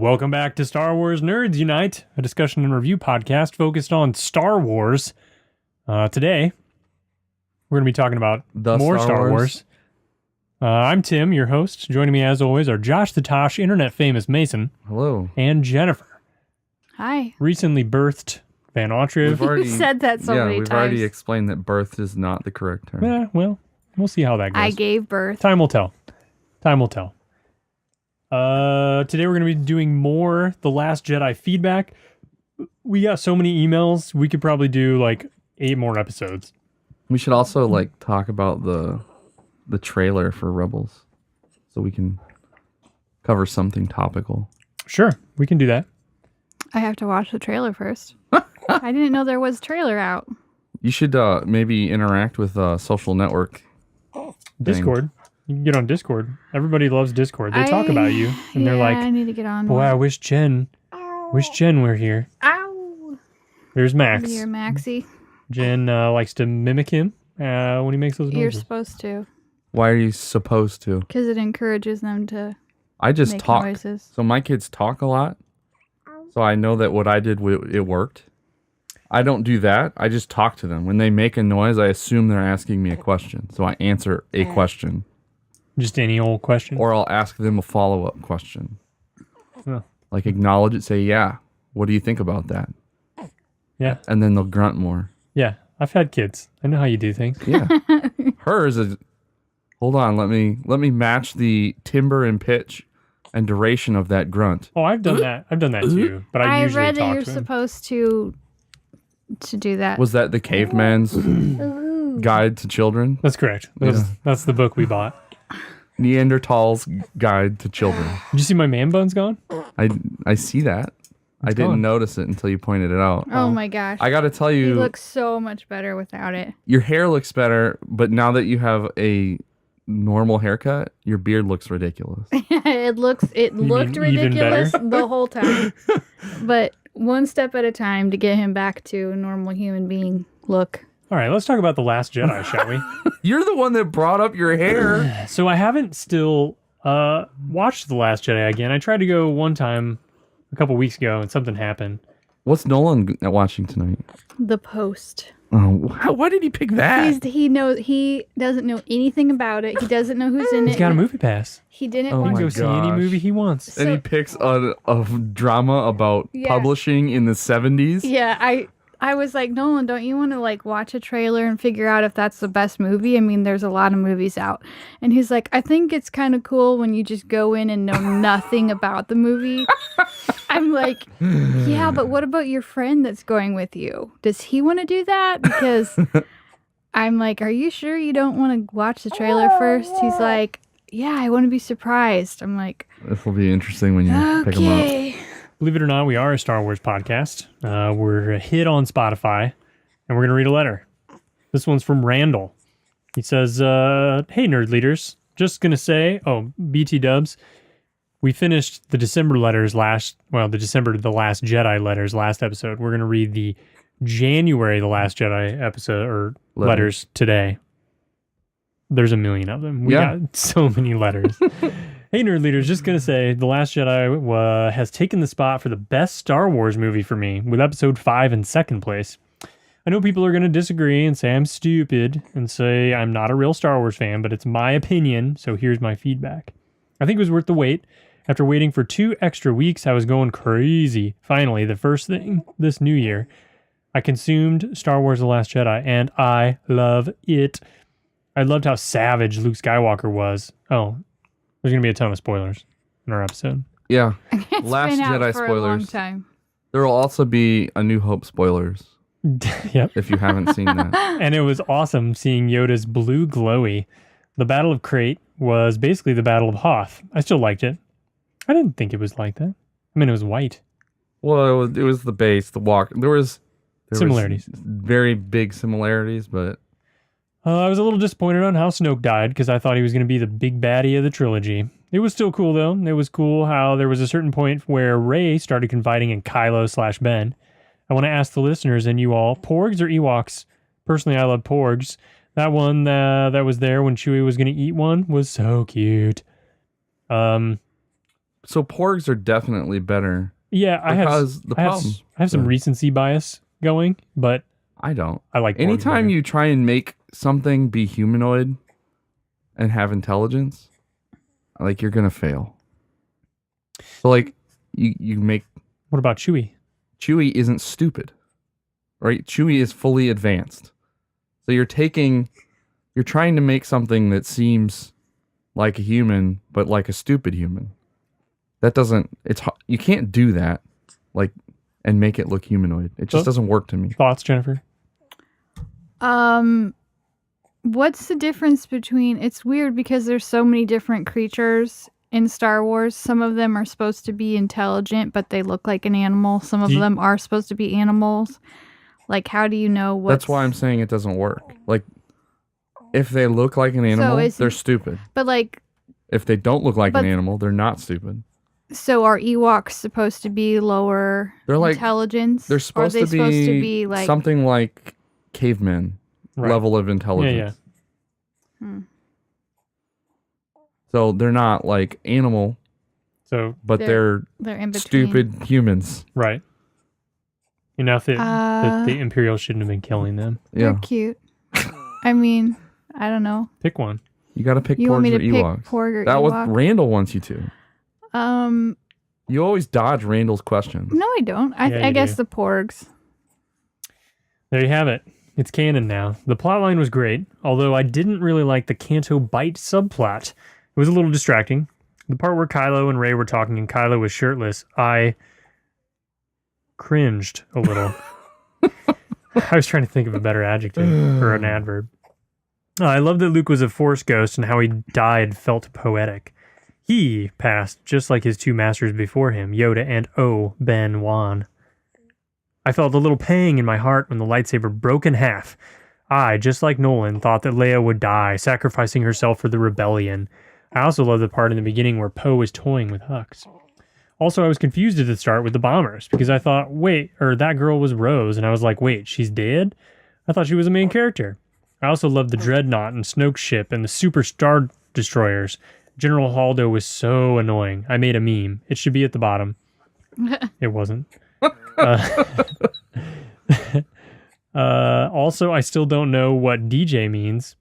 Welcome back to Star Wars Nerds Unite, a discussion and review podcast focused on Star Wars. Today, we're going to be talking about more Star Wars. I'm Tim, your host. Joining me as always are Josh the Tosh, internet famous Mason. Hello. And Jennifer. Hi. Recently birthed BenView. You've said that so many times. Yeah, we've already explained that birth is not the correct term. Yeah, well, we'll see how that goes. I gave birth. Time will tell. Today we're going to be doing more The Last Jedi feedback. We got so many emails, we could probably do like 8 more episodes. We should also talk about the trailer for Rebels, so we can cover something topical. Sure, we can do that. I have to watch the trailer first. I didn't know there was a trailer out. You should maybe interact with social network. Discord. You can get on Discord. Everybody loves Discord. They talk about you, and they're like, I need to get on. Boy, I wish Jen were here. Ow. There's Max. You're Maxie. Jen likes to mimic him when he makes those noises. You're supposed to. Why are you supposed to? Because it encourages them to I just make talk. noises. So my kids talk a lot. So I know that what I did, it worked. I don't do that. I just talk to them. When they make a noise, I assume they're asking me a question. So I answer a question. Just any old question? Or I'll ask them a follow-up question. Oh. Like acknowledge it, say, yeah, what do you think about that? Yeah. And then they'll grunt more. Yeah, I've had kids. I know how you do things. Yeah. Hers is, hold on, let me match the timbre and pitch and duration of that grunt. Oh, I've done that. I've done that too. But I usually read that talk you're to him. supposed to do that. Was that the caveman's guide to children? That's correct. That's the book we bought. Neanderthals Guide to Children. Did you see my man buns gone? I see that. I didn't notice it until you pointed it out. Oh my gosh. I got to tell You you, look so much better without it. your hair looks better, but now that you have a normal haircut, your beard looks ridiculous. It looked even ridiculous better? the whole time. But one step at a time to get him back to a normal human being look. All right, let's talk about The Last Jedi, shall we? You're the one that brought up your hair. So I haven't still watched The Last Jedi again. I tried to go one time a couple weeks ago and something happened. What's Nolan watching tonight? The Post. Oh, why did he pick that? He doesn't know anything about it. He doesn't know who's in it. He's got a movie pass. He didn't Oh He watch can my go see any gosh. movie he wants. And he picks a drama about publishing in the 70s. Yeah, I was like, Nolan, don't you want to watch a trailer and figure out if that's the best movie? I mean, there's a lot of movies out. And he's like, I think it's kind of cool when you just go in and know nothing about the movie. I'm like, yeah, but what about your friend that's going with you? Does he want to do that? Because I'm like, are you sure you don't want to watch the trailer first? He's like, yeah, I want to be surprised. I'm like, This will be interesting when you pick him up. okay. Believe it or not, we are a Star Wars podcast. We're a hit on Spotify, and we're going to read a letter. This one's from Randall. He says, hey, nerd leaders. Just going to say, BT dubs. We finished the December letters The Last Jedi letters last episode. We're going to read the January The Last Jedi episode, or letters today. There's a million of them. We got so many letters. Hey, nerd leaders, just going to say, The Last Jedi has taken the spot for the best Star Wars movie for me, with episode 5 in second place. I know people are going to disagree and say I'm stupid and say I'm not a real Star Wars fan, but it's my opinion, so here's my feedback. I think it was worth the wait. After waiting for 2 extra weeks, I was going crazy. Finally, the first thing this new year, I consumed Star Wars The Last Jedi, and I love it. I loved how savage Luke Skywalker was. Oh, there's going to be a ton of spoilers in our episode. Yeah. It's Last been out Jedi for a long spoilers. time. There will also be A New Hope spoilers Yep. if you haven't seen that. And it was awesome seeing Yoda's blue glowy. The Battle of Crate was basically the Battle of Hoth. I still liked it. I didn't think it was like that. I mean, it was white. Well, it was the base, the walk. There was Similarities. Very big similarities, but I was a little disappointed on how Snoke died because I thought he was going to be the big baddie of the trilogy. It was still cool, though. It was cool how there was a certain point where Rey started confiding in Kylo/Ben. I want to ask the listeners and you all, Porgs or Ewoks? Personally, I love Porgs. That one that was there when Chewie was going to eat one was so cute. So porgs are definitely better. Yeah, I have some recency bias going, but I don't. I like porgs Anytime better. you try and make something be humanoid and have intelligence, like you're gonna fail. So like you make What about Chewie? Chewie isn't stupid, right? Chewie is fully advanced. So you're trying to make something that seems like a human, but like a stupid human. That doesn't. You can't do that, like, and make it look humanoid. It just doesn't work to me. Thoughts, Jennifer? What's the difference between? It's weird because there's so many different creatures in Star Wars. Some of them are supposed to be intelligent, but they look like an animal. Some of them are supposed to be animals. Like, how do you know what? That's why I'm saying it doesn't work. Like, if they look like an animal, they're stupid. But like, if they don't look like an animal, they're not stupid. So are Ewoks supposed to be lower intelligence? They're supposed to be like something like cavemen level of intelligence. Yeah. So they're not like animal. But they're in between. Stupid humans. Right. Enough that the Imperials shouldn't have been killing them. They're cute. I mean, I don't know. Pick one. You got to pick porgs or Ewoks. Pick porg or that Ewok? was Randall wants you to. You always dodge Randall's questions. No, I don't. I guess the porgs. There you have it. It's canon now. The plotline was great, although I didn't really like the Canto Bite subplot. It was a little distracting. The part where Kylo and Rey were talking and Kylo was shirtless, I cringed a little. I was trying to think of a better adjective or an adverb. I love that Luke was a Force ghost and how he died felt poetic. He passed just like his two masters before him, Yoda and Obi-Wan. I felt a little pang in my heart when the lightsaber broke in half. I, just like Nolan, thought that Leia would die, sacrificing herself for the rebellion. I also love the part in the beginning where Poe was toying with Hux. Also, I was confused at the start with the bombers because I thought, that girl was Rose, and I was like, wait, she's dead? I thought she was a main character. I also loved the Dreadnought and Snoke's ship and the Super Star Destroyers. General Haldo was so annoying. I made a meme. It should be at the bottom. It wasn't. Also, I still don't know what DJ means.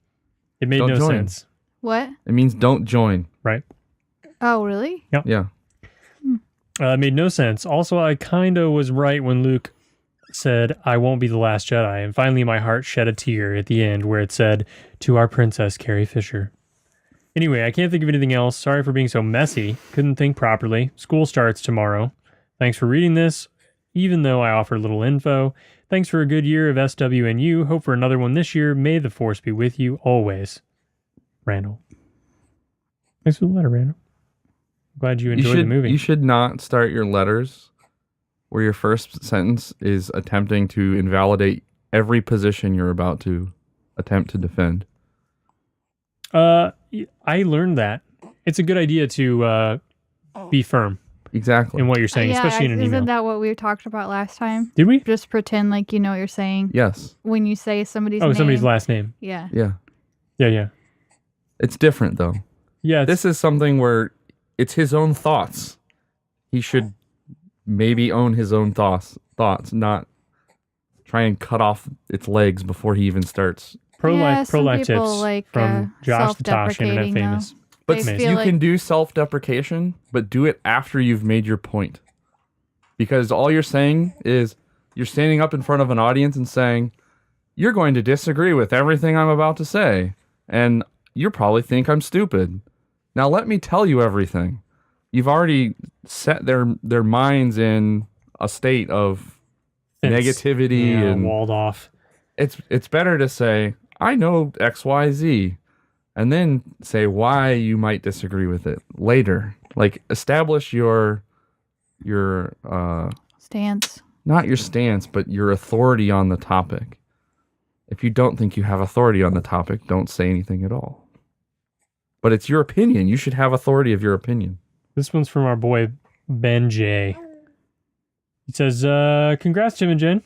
It made no sense. What? It means don't join. Right. Oh, really? Yep. Yeah. It made no sense. Also, I kind of was right when Luke said, I won't be the last Jedi. And finally, my heart shed a tear at the end where it said, to our princess, Carrie Fisher. Anyway, I can't think of anything else. Sorry for being so messy. Couldn't think properly. School starts tomorrow. Thanks for reading this, even though I offer little info. Thanks for a good year of SWNU. Hope for another one this year. May the Force be with you always. Randall. Thanks for the letter, Randall. Glad you enjoyed the movie. You should not start your letters where your first sentence is attempting to invalidate every position you're about to attempt to defend. I learned that. It's a good idea to be firm. Exactly. In what you're saying, especially in an email. Isn't that what we talked about last time? Did we? Just pretend like you know what you're saying. Yes. When you say somebody's name. Somebody's last name. Yeah. Yeah. Yeah. It's different, though. Yeah. This is something where it's his own thoughts. He should maybe own his own thoughts, not try and cut off its legs before he even starts. Pro-life tips like, from Josh the Tosh, Internet Famous. But you can do self-deprecation, but do it after you've made your point. Because all you're saying is you're standing up in front of an audience and saying, you're going to disagree with everything I'm about to say. And you probably think I'm stupid. Now let me tell you everything. You've already set their minds in a state of negativity and walled off. It's better to say, I know XYZ, and then say why you might disagree with it later. Like establish your stance. Not your stance, but your authority on the topic. If you don't think you have authority on the topic, don't say anything at all. But it's your opinion. You should have authority of your opinion. This one's from our boy, Ben J. He says, congrats, Tim and Jen.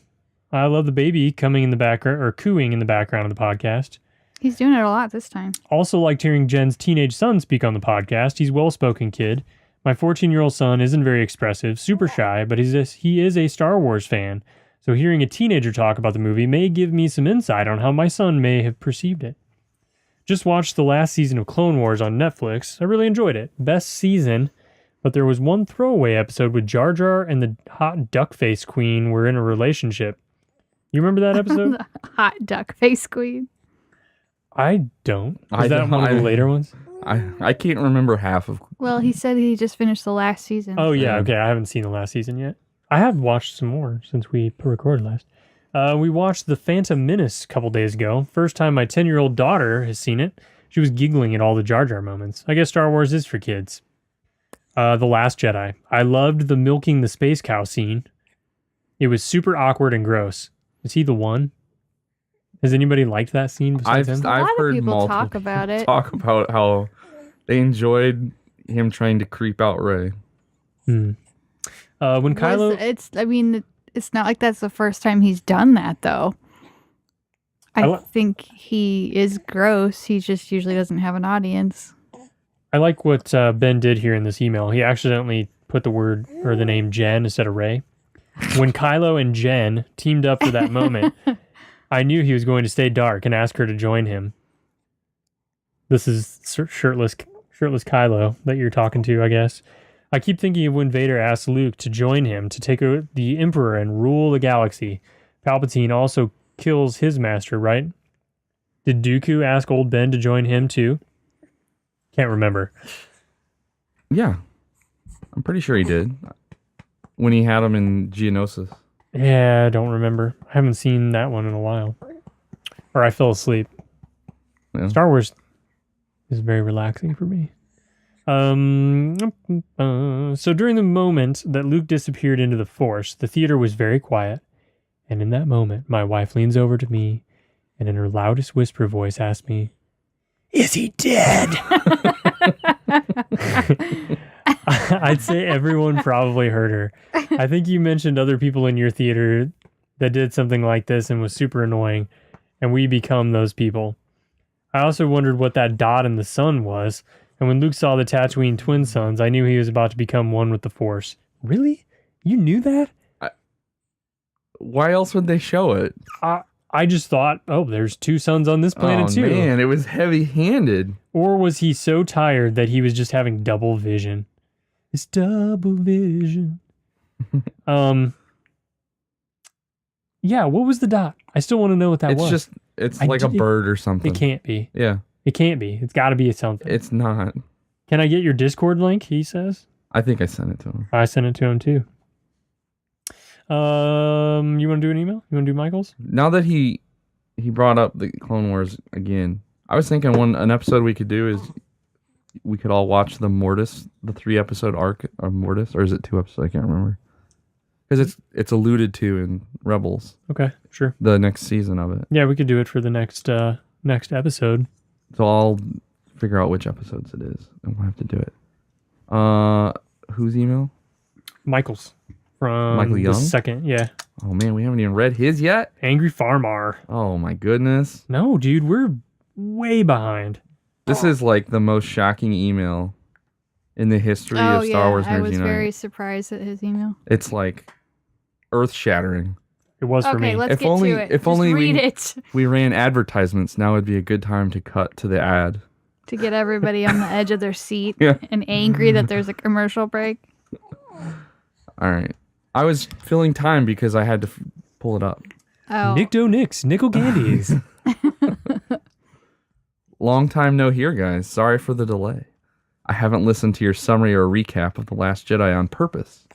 I love the baby coming in the background, or cooing in the background of the podcast. He's doing it a lot this time. Also liked hearing Jen's teenage son speak on the podcast. He's a well-spoken kid. My 14-year-old son isn't very expressive, super shy, but he is a Star Wars fan. So hearing a teenager talk about the movie may give me some insight on how my son may have perceived it. Just watched the last season of Clone Wars on Netflix. I really enjoyed it. Best season, but there was one throwaway episode with Jar Jar and the hot duck face queen were in a relationship. You remember that episode? The hot duck face queen. I don't. Is I that don't- one of the later ones? I can't remember half of. Well, he said he just finished the last season. Oh, yeah. Yeah. Okay. I haven't seen the last season yet. I have watched some more since we recorded last. We watched The Phantom Menace a couple days ago. First time my 10-year-old daughter has seen it. She was giggling at all the Jar Jar moments. I guess Star Wars is for kids. The Last Jedi. I loved the milking the space cow scene. It was super awkward and gross. Is he the one? Has anybody liked that scene besides him? A lot of heard people multiple talk about it. talk about how they enjoyed him trying to creep out Rey. When Kylo... It's not like that's the first time he's done that, though. I think he is gross. He just usually doesn't have an audience. I like what Ben did here in this email. He accidentally put the word or the name Jen instead of Rey. When Kylo and Jen teamed up for that moment, I knew he was going to stay dark and ask her to join him. This is shirtless Kylo that you're talking to, I guess. I keep thinking of when Vader asked Luke to join him to take over the Emperor and rule the galaxy. Palpatine also kills his master, right? Did Dooku ask old Ben to join him too? Can't remember. Yeah, I'm pretty sure he did. When he had him in Geonosis. Yeah, I don't remember. I haven't seen that one in a while. Or I fell asleep. Yeah. Star Wars is very relaxing for me. So during the moment that Luke disappeared into the Force, the theater was very quiet. And in that moment, my wife leans over to me and in her loudest whisper voice asked me, "Is he dead?" I'd say everyone probably heard her. I think you mentioned other people in your theater that did something like this and was super annoying, and we become those people. I also wondered what that dot in the sun was, and when Luke saw the Tatooine twin suns, I knew he was about to become one with the Force. Really? You knew that? Why else would they show it? I just thought, oh, there's two suns on this planet too. Man, it was heavy-handed. Or was he so tired that he was just having double vision? It's double vision. Yeah, what was the dot? I still want to know what that was. It's like a bird or something. It can't be. Yeah. It can't be. It's got to be something. It's not. Can I get your Discord link? He says. I think I sent it to him. I sent it to him too. You want to do an email? You want to do Michael's? Now that he brought up the Clone Wars again, I was thinking an episode we could do is we could all watch the 3-episode arc of Mortis, or is it 2 episodes? I can't remember. Because it's alluded to in Rebels. Okay, sure. The next season of it. Yeah, we could do it for the next episode. So I'll figure out which episodes it is, and we'll have to do it. Whose email? Michael's. From Michael Young? the second, yeah. Oh man, we haven't even read his yet? Angry Farmar. Oh my goodness. No, dude, we're way behind. This is like the most shocking email in the history of Star Wars Nerds I was Unite. very surprised at his email. It's like earth-shattering. It was for me. Okay, let's If get only- to it. if Just only read we- it We ran advertisements. Now would be a good time to cut to the ad. to get everybody on the edge of their seat Yeah. and angry that there's a commercial break. All right. I was filling time because I had to pull it up. Oh, Nicto Nix, Nickel Candies. Long time no here, guys. Sorry for the delay. I haven't listened to your summary or recap of The Last Jedi on purpose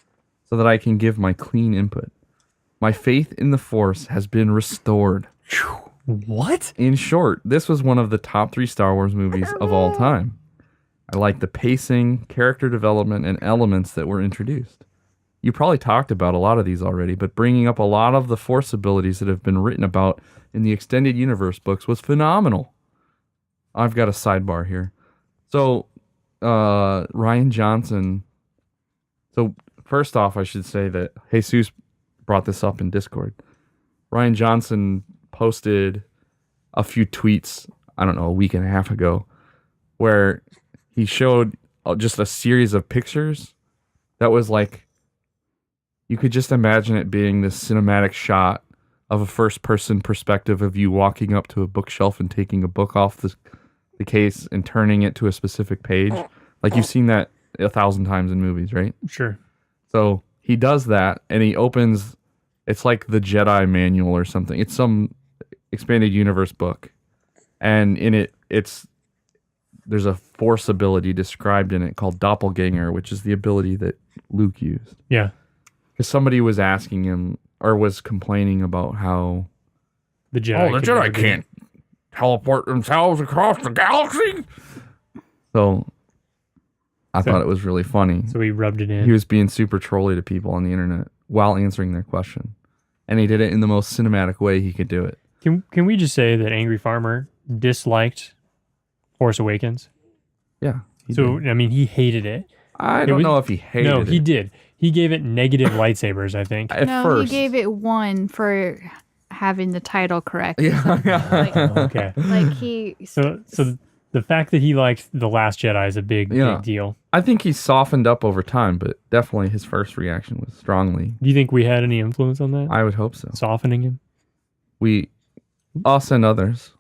so that I can give my clean input. My faith in the Force has been restored. What? In short, this was one of the top 3 Star Wars movies of all time. I like the pacing, character development, and elements that were introduced. You probably talked about a lot of these already, but bringing up a lot of the Force abilities that have been written about in the Extended Universe books was phenomenal. I've got a sidebar here. So, Ryan Johnson... So, first off, I should say that Jesus brought this up in Discord. Ryan Johnson posted a few tweets, I don't know, a week and a half ago, where he showed just a series of pictures that was like, you could just imagine it being this cinematic shot of a first-person perspective of you walking up to a bookshelf and taking a book off the case and turning it to a specific page. Like you've seen that 1,000 times in movies, right? Sure. So he does that, and he opens, it's like the Jedi manual or something. It's some expanded universe book. And in it, there's a force ability described in it called doppelganger, which is the ability that Luke used. Yeah. Because somebody was asking him, or was complaining about how the Jedi can't teleport themselves across the galaxy. So I thought it was really funny. So he rubbed it in. He was being super trolly to people on the internet while answering their question. And he did it in the most cinematic way he could do it. Can we just say that Angry Farmer disliked Force Awakens? Yeah. I mean, he hated it. I don't know if he hated it. No, he did. He gave it negative lightsabers, I think. At first. He gave it 1 for having the title correct. Yeah. Okay. Like he. So the fact that he liked The Last Jedi is a big deal. I think he softened up over time, but definitely his first reaction was strongly. Do you think we had any influence on that? I would hope so. Softening him? Us and others.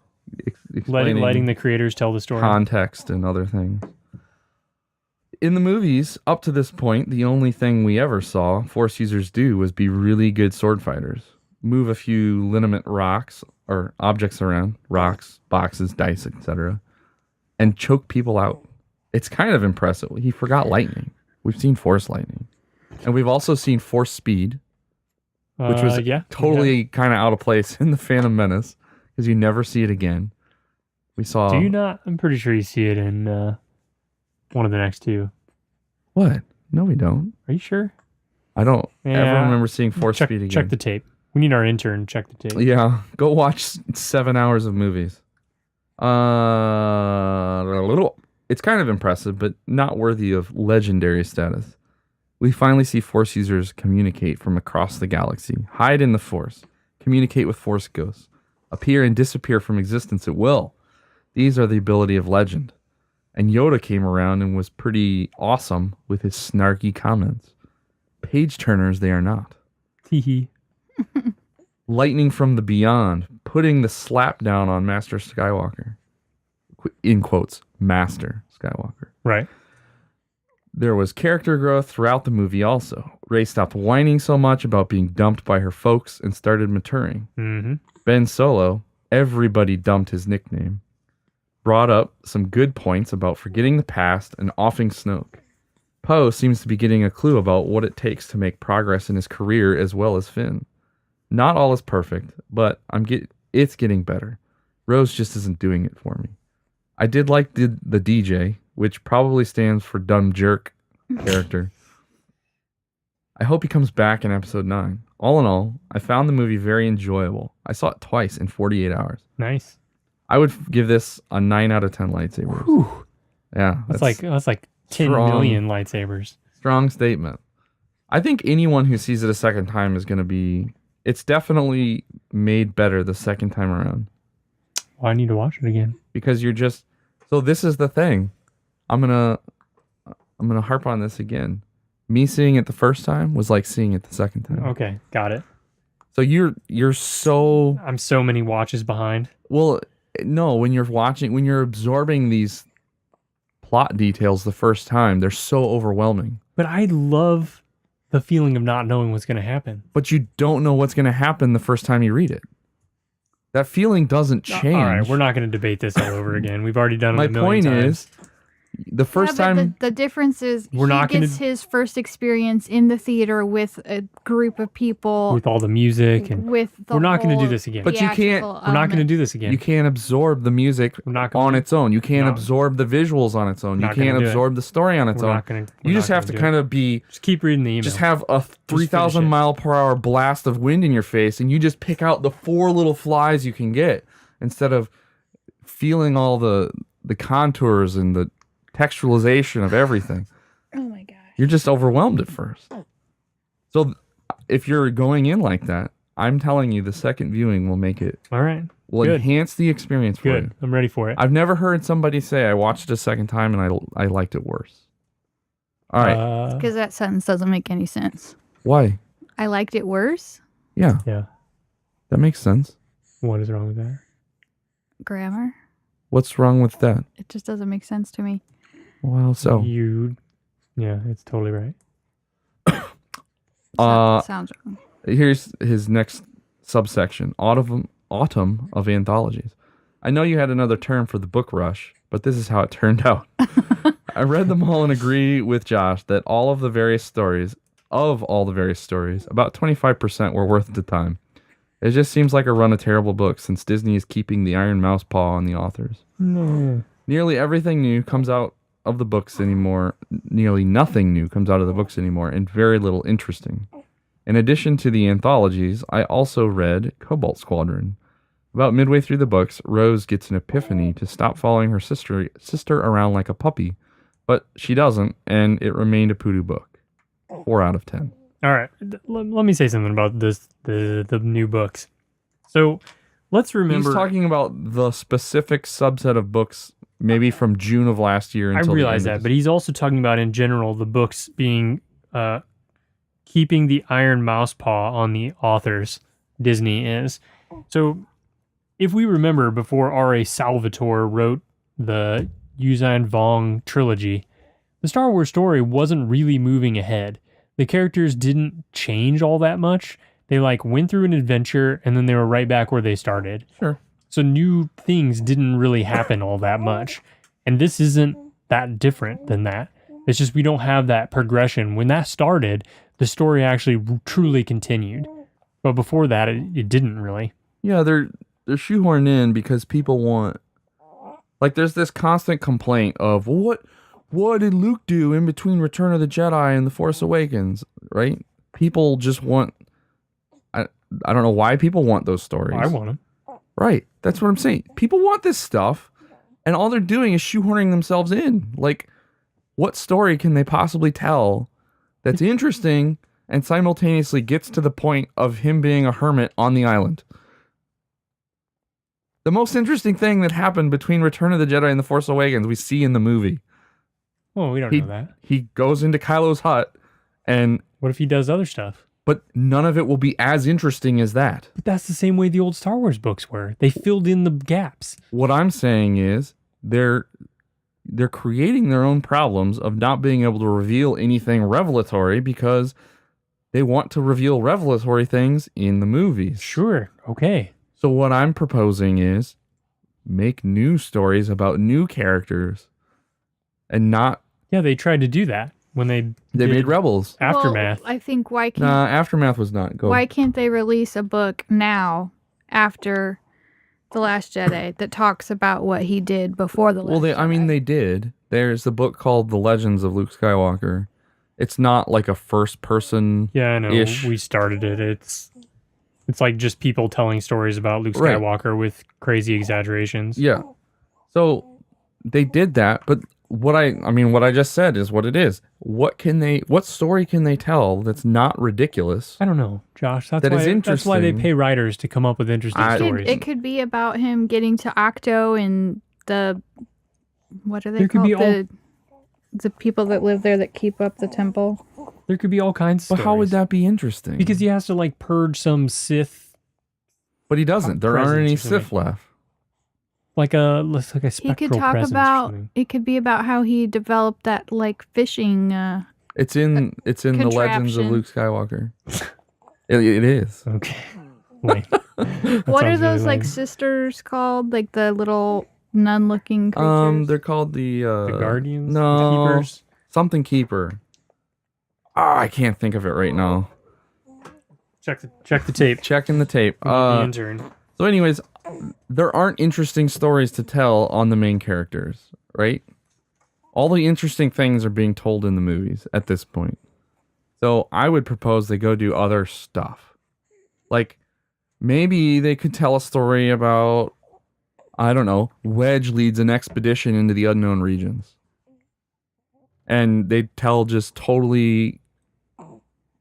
Letting the creators tell the story. Context and other things. In the movies, up to this point, the only thing we ever saw Force users do was be really good sword fighters. Move a few liniment rocks or objects around, rocks, boxes, dice, etc., and choke people out. It's kind of impressive. He forgot lightning. We've seen Force lightning. And we've also seen Force speed, which was totally kind of out of place in The Phantom Menace, because you never see it again. We saw... Do you not? I'm pretty sure you see it in one of the next two. What? No, we don't. Are you sure? I don't ever remember seeing Force speed again. Check the tape. We need our intern to check the tape. Yeah, go watch 7 hours of movies. It's kind of impressive, but not worthy of legendary status. We finally see Force users communicate from across the galaxy, hide in the Force, communicate with Force ghosts, appear and disappear from existence at will. These are the ability of legend. And Yoda came around and was pretty awesome with his snarky comments. Page turners they are not. Teehee. Lightning from the beyond, putting the slap down on Master Skywalker. In quotes, Master Skywalker. Right. There was character growth throughout the movie also. Rey stopped whining so much about being dumped by her folks and started maturing. Mm-hmm. Ben Solo, everybody dumped his nickname, brought up some good points about forgetting the past and offing Snoke. Poe seems to be getting a clue about what it takes to make progress in his career as well as Finn. Not all is perfect, but it's getting better. Rose just isn't doing it for me. I did like the DJ, which probably stands for dumb jerk character. I hope he comes back in episode 9. All in all, I found the movie very enjoyable. I saw it twice in 48 hours. Nice. I would give this a 9 out of 10 lightsabers. Whew. Yeah. That's like 10 million lightsabers. Strong statement. I think anyone who sees it a second time is going to be... It's definitely made better the second time around. Well, I need to watch it again. Because you're just... So this is the thing. I'm gonna harp on this again. Me seeing it the first time was like seeing it the second time. Okay, got it. So you're so... I'm so many watches behind. Well, no, when you're absorbing these plot details the first time, they're so overwhelming. But I love the feeling of not knowing what's going to happen. But you don't know what's going to happen the first time you read it. That feeling doesn't change. All right, we're not going to debate this all over again. We've already done it a million times. My point is, the first time... The difference is we're not gets his first experience in the theater with a group of people. With all the music. And with the we're not going to do this again. But you can't... We're not going to do this again. You can't absorb the music on its own. You can't absorb the visuals on its own. You can't absorb the story on its own. You just have to kind of be... Just keep reading the email. Just have a 3,000 mile per hour blast of wind in your face, and you just pick out the 4 little flies you can get instead of feeling all the contours and the textualization of everything. Oh my gosh. You're just overwhelmed at first. So if you're going in like that, I'm telling you the second viewing will make it. All right. Will enhance the experience for you. I'm ready for it. I've never heard somebody say I watched it a second time and I liked it worse. All right. Because that sentence doesn't make any sense. Why? I liked it worse. Yeah, Yeah. that makes sense. What is wrong with that? Grammar. What's wrong with that? It just doesn't make sense to me. Well, so Yeah, it's totally right. Sounds wrong. here's his next subsection: autumn of anthologies. I know you had another term for the book rush, but this is how it turned out. I read them all and agree with Josh that all the various stories, about 25% were worth the time. It just seems like a run of terrible books since Disney is keeping the iron mouse paw on the authors. No. Nearly everything new comes out of the books anymore. Nearly nothing new comes out of the books anymore, and very little interesting. In addition to the anthologies, I also read Cobalt Squadron. About midway through the books, Rose gets an epiphany to stop following her sister around like a puppy, but she doesn't, and it remained a poodoo book. 4 out of 10. All right. Let me say something about the new books. So let's remember. He's talking about the specific subset of books, maybe from June of last year until I realize that, but he's also talking about in general the books being keeping the iron mouse paw on the authors. Disney is. So if we remember, before R.A. Salvatore wrote the Yuuzhan Vong trilogy, the Star Wars story wasn't really moving ahead. The characters didn't change all that much. They went through an adventure and then they were right back where they started. Sure. So new things didn't really happen all that much. And this isn't that different than that. It's just we don't have that progression. When that started, the story actually truly continued. But before that, it didn't really. Yeah, they're shoehorned in because people want... there's this constant complaint of, what did Luke do in between Return of the Jedi and The Force Awakens, right? People just want... I don't know why people want those stories. I want them. Right. That's what I'm saying. People want this stuff, and all they're doing is shoehorning themselves in. What story can they possibly tell that's interesting and simultaneously gets to the point of him being a hermit on the island? The most interesting thing that happened between Return of the Jedi and The Force Awakens we see in the movie. Well, we don't know that. He goes into Kylo's hut, and... What if he does other stuff? But none of it will be as interesting as that. But that's the same way the old Star Wars books were. They filled in the gaps. What I'm saying is they're creating their own problems of not being able to reveal anything revelatory because they want to reveal revelatory things in the movies. Sure. Okay. So what I'm proposing is make new stories about new characters and not... Yeah, they tried to do that when they made Rebels. Aftermath. Well, I think why can't Aftermath was not. Go. Why can't they release a book now after The Last Jedi that talks about what he did before The Last Jedi? They did. There's a book called The Legends of Luke Skywalker. It's not like a first person. Yeah, I know. Ish. We started it. It's just people telling stories about Luke Skywalker with crazy exaggerations. Yeah. So they did that, but what I just said is what it is. What story can they tell that's not ridiculous? I don't know, Josh. That's why they pay writers to come up with interesting stories. It could be about him getting to Octo and what are they There could called? be the people that live there that keep up the temple. There could be all kinds of stories. But how would that be interesting? Because he has to purge some Sith. But he doesn't. There aren't any Sith left. Like a spectral He could talk about. It could be about how he developed that fishing. It's in the Legends of Luke Skywalker. It is. Okay. Wait. What are those sisters called? The little nun-looking creatures. They're called the Guardians. No, the Keepers. Something Keeper. I can't think of it right now. Check the tape. Checking the tape. The intern. So, anyways, there aren't interesting stories to tell on the main characters, right? All the interesting things are being told in the movies at this point. So I would propose they go do other stuff. Maybe they could tell a story about, I don't know, Wedge leads an expedition into the unknown regions. And they tell just totally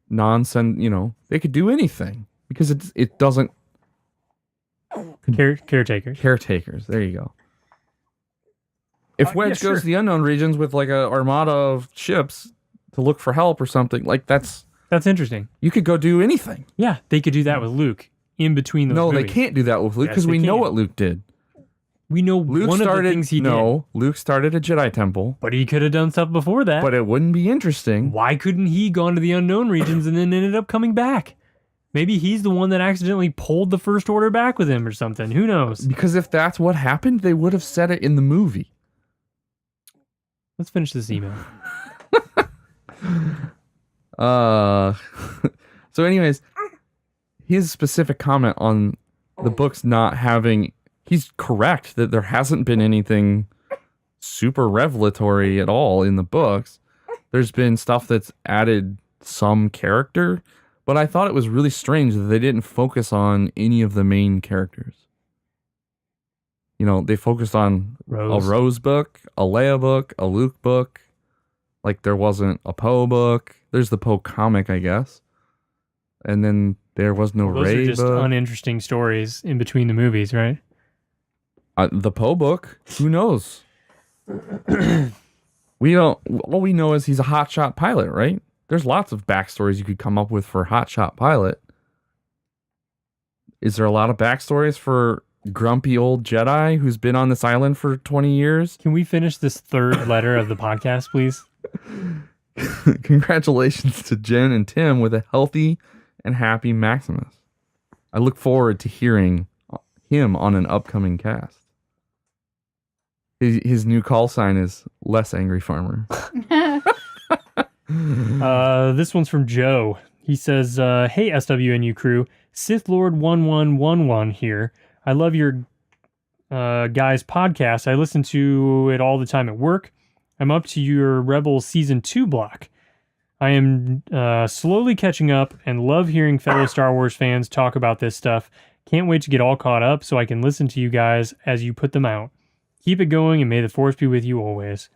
nonsense, they could do anything because it doesn't... Caretakers. There you go. If Wedge goes to the unknown regions with a armada of ships, to look for help or something. Like that's interesting. You could go do anything. Yeah, they could do that with Luke in between those movies. They can't do that with Luke Yes, because they we know can. what Luke did. We know one of the things he did. Luke started a Jedi temple. But he could have done stuff before that. But it wouldn't be interesting. Why couldn't he gone to the unknown regions and then ended up coming back? Maybe he's the one that accidentally pulled the First Order back with him or something. Who knows? Because if that's what happened, they would have said it in the movie. Let's finish this email. So anyways, his specific comment on the books not having... He's correct that there hasn't been anything super revelatory at all in the books. There's been stuff that's added some character, but I thought it was really strange that they didn't focus on any of the main characters. You know, they focused on a Rose book, a Leia book, a Luke book. Like there wasn't a Poe book. There's the Poe comic, I guess. And then there was no Those Rey are just book. uninteresting stories in between the movies, right? The Poe book, who knows? We don't. All we know is he's a hotshot pilot, right? There's lots of backstories you could come up with for a hotshot pilot. Is there a lot of backstories for grumpy old Jedi who's been on this island for 20 years? Can we finish this third letter of the podcast, please? Congratulations to Jen and Tim with a healthy and happy Maximus. I look forward to hearing him on an upcoming cast. His new call sign is Less Angry Farmer. This one's from Joe. He says, hey, SWNU crew, Sith Lord 1111 here. I love your guys' podcast. I listen to it all the time at work. I'm up to your Rebels Season 2 block. I am slowly catching up and love hearing fellow Star Wars fans talk about this stuff. Can't wait to get all caught up so I can listen to you guys as you put them out. Keep it going, and may the Force be with you always.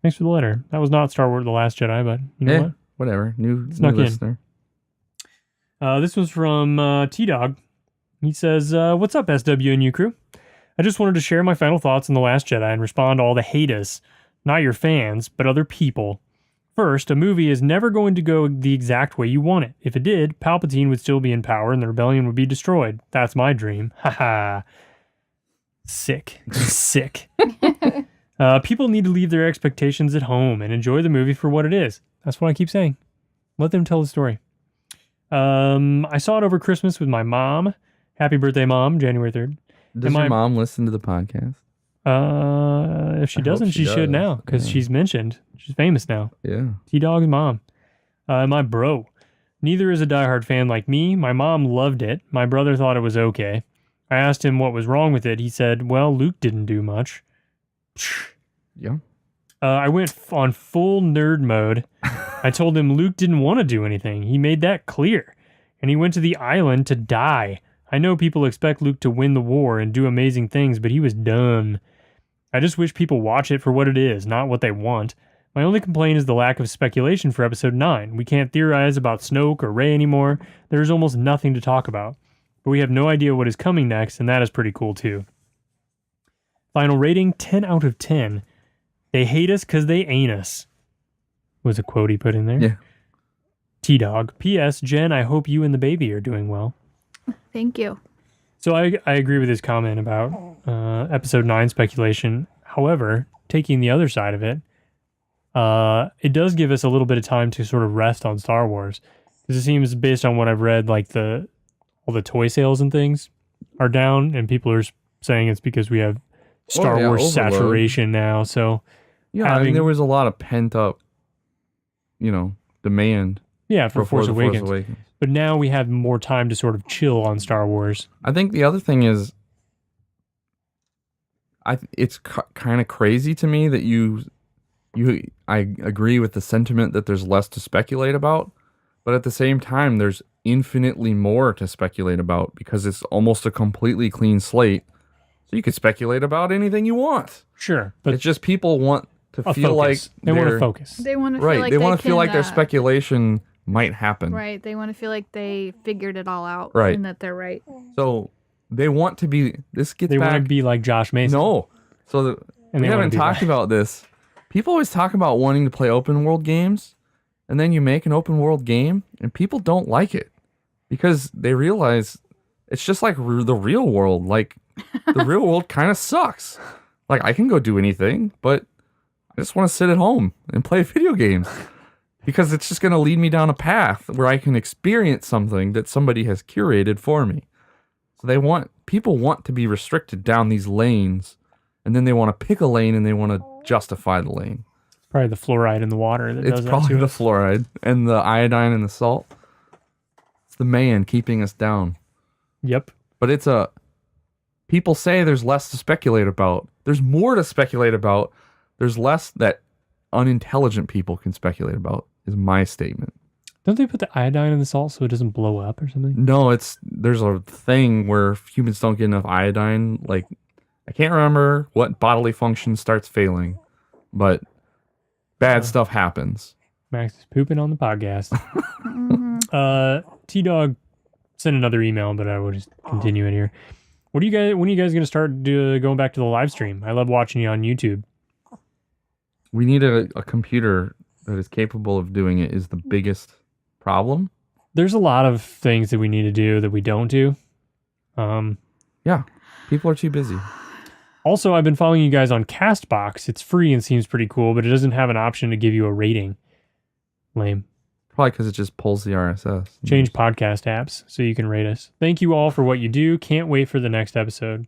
Thanks for the letter. That was not Star Wars The Last Jedi, but you know what? Whatever. New Snuck in. listener. This was from T-Dog. He says, what's up, SWNU crew? I just wanted to share my final thoughts on The Last Jedi and respond to all the haters. Not your fans, but other people. First, a movie is never going to go the exact way you want it. If it did, Palpatine would still be in power and the rebellion would be destroyed. That's my dream. Haha. Sick. Sick. People need to leave their expectations at home and enjoy the movie for what it is. That's what I keep saying. Let them tell the story. I saw it over Christmas with my mom. Happy birthday, Mom, January 3rd. Does your mom listen to the podcast? If she doesn't, she should now, because she's mentioned. She's famous now. Yeah. T-Dog's mom. My bro. Neither is a diehard fan like me. My mom loved it. My brother thought it was okay. I asked him what was wrong with it. He said, well, Luke didn't do much. Yeah. I went on full nerd mode. I told him Luke didn't want to do anything. He made that clear. And he went to the island to die. I know people expect Luke to win the war and do amazing things, but he was done. I just wish people watch it for what it is, not what they want. My only complaint is the lack of speculation for Episode 9. We can't theorize about Snoke or Rey anymore. There's almost nothing to talk about. But we have no idea what is coming next, and that is pretty cool too. Final rating, 10 out of 10. They hate us because they ain't us. Was a quote he put in there. Yeah. T-Dog. P.S. Jen, I hope you and the baby are doing well. Thank you. So I agree with his comment about Episode 9 speculation. However, taking the other side of it, it does give us a little bit of time to sort of rest on Star Wars. Because it seems, based on what I've read, like all the toy sales and things are down, and people are saying it's because we have Star Wars overload. Saturation now. So yeah, I mean, there was a lot of pent up, demand. Yeah, for Force Awakens. Force Awakens. But now we have more time to sort of chill on Star Wars. I think the other thing is, it's kind of crazy to me that I agree with the sentiment that there's less to speculate about, but at the same time, there's infinitely more to speculate about because it's almost a completely clean slate. So you could speculate about anything you want. Sure, but it's just people want to feel like they want to focus. They want to right. feel like they want to feel like their can, speculation might happen. Right. They want to feel like they figured it all out. Right. And that they're right. So they want to be. This gets They back. want to be like Josh Mason. No. So we haven't talked about this. People always talk about wanting to play open world games, and then you make an open world game, and people don't like it because they realize it's just like the real world. Like, the real world kind of sucks. Like, I can go do anything, but I just want to sit at home and play video games because it's just going to lead me down a path where I can experience something that somebody has curated for me. So people want to be restricted down these lanes, and then they want to pick a lane and they want to justify the lane. It's probably the fluoride in the water that does that. It's probably the fluoride and the iodine and the salt. It's the man keeping us down. Yep. But people say there's less to speculate about. There's more to speculate about. There's less that unintelligent people can speculate about, is my statement. Don't they put the iodine in the salt so it doesn't blow up or something? No, there's a thing where humans don't get enough iodine. Like, I can't remember what bodily function starts failing, but bad stuff happens. Max is pooping on the podcast. T-Dog sent another email, but I will just continue it here. When are you guys going to start going back to the live stream? I love watching you on YouTube. We need a computer that is capable of doing it is the biggest problem. There's a lot of things that we need to do that we don't do. Yeah, people are too busy. Also, I've been following you guys on Castbox. It's free and seems pretty cool, but it doesn't have an option to give you a rating. Lame. Probably because it just pulls the RSS. Change podcast apps so you can rate us. Thank you all for what you do. Can't wait for the next episode.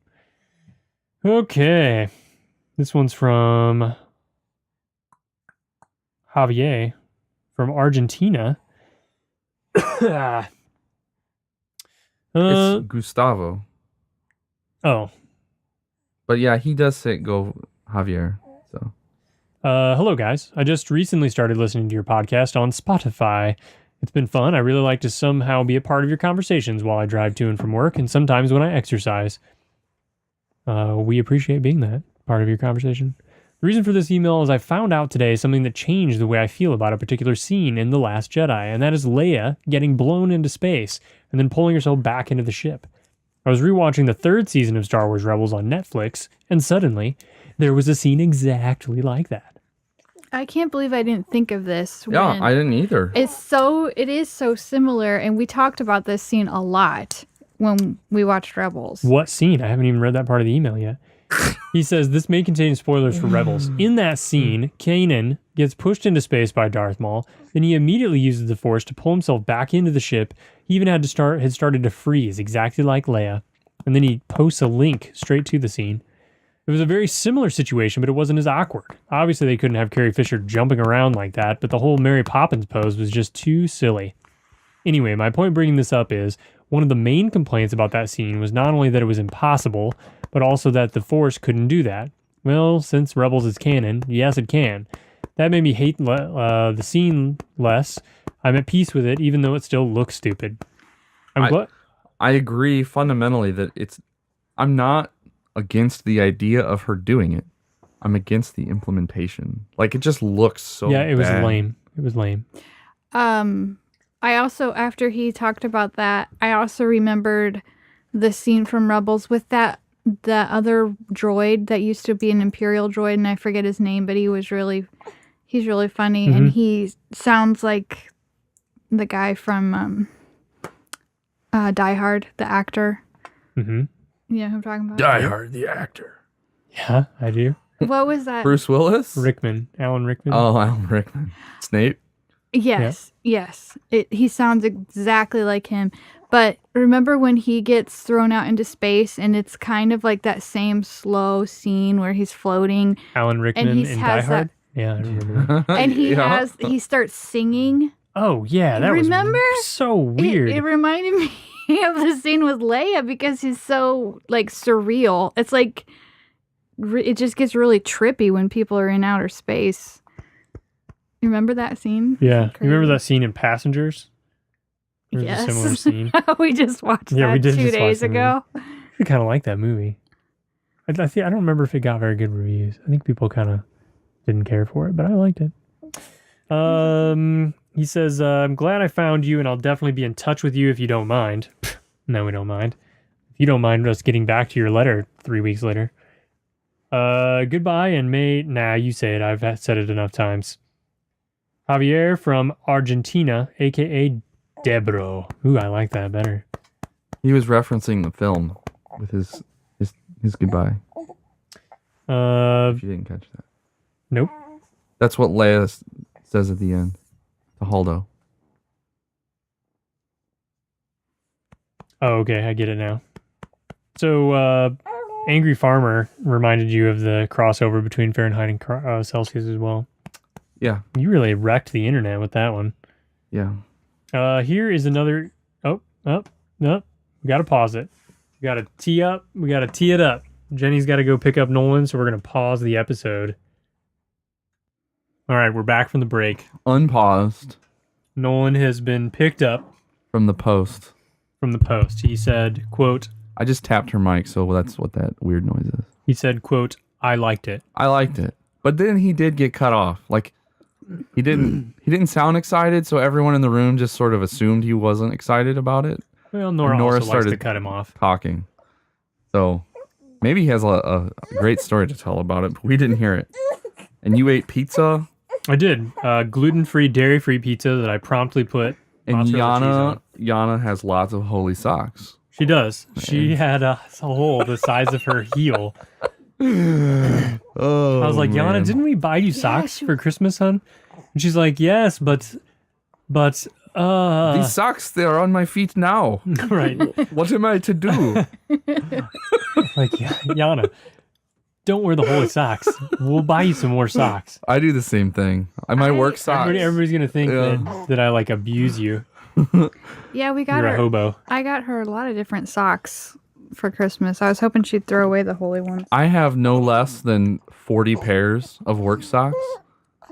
Okay. This one's from Javier from Argentina. It's Gustavo. Oh. But yeah, he does say go Javier. So. Hello, guys. I just recently started listening to your podcast on Spotify. It's been fun. I really like to somehow be a part of your conversations while I drive to and from work and sometimes when I exercise. We appreciate being that part of your conversation. The reason for this email is I found out today something that changed the way I feel about a particular scene in The Last Jedi, and that is Leia getting blown into space and then pulling herself back into the ship. I was rewatching the third season of Star Wars Rebels on Netflix, and suddenly there was a scene exactly like that. I can't believe I didn't think of this. Yeah, I didn't either. It is so similar, and we talked about this scene a lot when we watched Rebels. What scene? I haven't even read that part of the email yet. He says, this may contain spoilers for Rebels. In that scene, Kanan gets pushed into space by Darth Maul. Then he immediately uses the Force to pull himself back into the ship. He even had started to freeze, exactly like Leia. And then he posts a link straight to the scene. It was a very similar situation, but it wasn't as awkward. Obviously, they couldn't have Carrie Fisher jumping around like that, but the whole Mary Poppins pose was just too silly. Anyway, my point bringing this up is, one of the main complaints about that scene was not only that it was impossible, but also that the Force couldn't do that. Well, since Rebels is canon, yes, it can. That made me hate the scene less. I'm at peace with it, even though it still looks stupid. I agree fundamentally that I'm not against the idea of her doing it. I'm against the implementation. Like, it just looks so it was bad. lame. It was lame. I also, after he talked about that, I also remembered the scene from Rebels with the other droid that used to be an Imperial droid, and I forget his name, but he's really funny, Mm-hmm. and he sounds like the guy from Die Hard, the actor. Mm-hmm. You know who I'm talking about? Die Hard, the actor. Yeah, I do. What was that? Bruce Willis? Alan Rickman. Oh, Alan Rickman. Snape? Yes. He sounds exactly like him. But remember when he gets thrown out into space and it's kind of like that same slow scene where he's floating. Alan Rickman and in Die Hard? Yeah, I remember that. And he starts singing. Oh, yeah, that Remember? was so weird. It reminded me of the scene with Leia because he's so like surreal. It's like it just gets really trippy when people are in outer space. You remember that scene? Yeah. You remember that scene in Passengers? There's Yes. a similar scene. We just watched Yeah, that we did 2 just watch days the ago. I kind of like that movie. I don't remember if it got very good reviews. I think people kind of didn't care for it, but I liked it. He says, I'm glad I found you, and I'll definitely be in touch with you if you don't mind. No, we don't mind. If you don't mind us getting back to your letter 3 weeks later. Goodbye, and you say it. I've said it enough times. Javier from Argentina, a.k.a. Debro. Ooh, I like that better. He was referencing the film with his goodbye. If you didn't catch that. Nope. That's what Leia says at the end to Haldo. Oh, okay. I get it now. So, Angry Farmer reminded you of the crossover between Fahrenheit and Celsius as well. Yeah. You really wrecked the internet with that one. Yeah. Here is another... Oh. We got to pause it. We got to tee up. We got to tee it up. Jenny's got to go pick up Nolan, so we're going to pause the episode. All right, we're back from the break. Unpaused. Nolan has been picked up. From the post. He said, quote... I just tapped her mic, so that's what that weird noise is. He said, quote, I liked it. I liked it. But then he did get cut off. Like, he didn't sound excited, so everyone in the room just sort of assumed he wasn't excited about it. Well, Nora also likes to cut him off. Talking. So, maybe he has a great story to tell about it, but we didn't hear it. And you ate pizza? I did. Gluten-free, dairy-free pizza that I promptly put and Yana has lots of holy socks. She does. She had a hole the size of her heel. Oh, I was like, Yana, man. didn't we buy you socks for Christmas, hon? And she's like, yes, but these socks, they are on my feet now. Right. What am I to do? Like, Yana, don't wear the holy socks. We'll buy you some more socks. I do the same thing. I might work socks. Everybody's gonna think that I like abuse you. Yeah, we got You're her. a hobo. I got her a lot of different socks for Christmas. I was hoping she'd throw away the holy ones. I have no less than 40 pairs of work socks,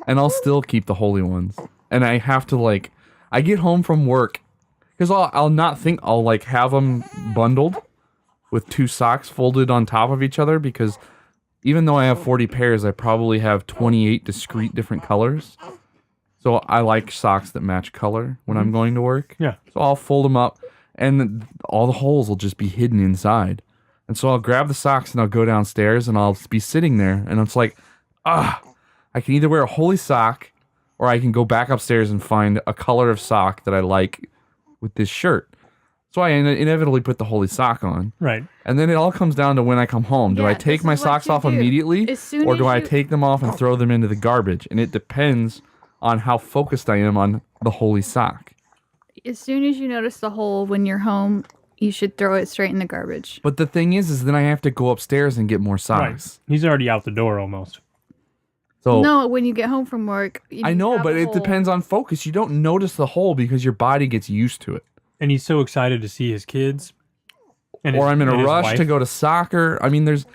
and I'll still keep the holy ones. And I have to I get home from work because I'll not think I'll have them bundled with two socks folded on top of each other, because even though I have 40 pairs, I probably have 28 discrete different colors. So I like socks that match color when I'm going to work. Yeah. So I'll fold them up, and all the holes will just be hidden inside. And so I'll grab the socks and I'll go downstairs and I'll be sitting there, and it's like, I can either wear a holy sock or I can go back upstairs and find a color of sock that I like with this shirt. So I inevitably put the holy sock on. Right. And then it all comes down to when I come home. Do I take my socks off immediately, or do I take them off and throw them into the garbage? And it depends on how focused I am on the holy sock. As soon as you notice the hole when you're home, you should throw it straight in the garbage. But the thing is then I have to go upstairs and get more socks. Right. He's already out the door almost. So no, when you get home from work. I know, but it depends on focus. You don't notice the hole because your body gets used to it. And he's so excited to see his kids. Or I'm in a rush to go to soccer. I mean, there's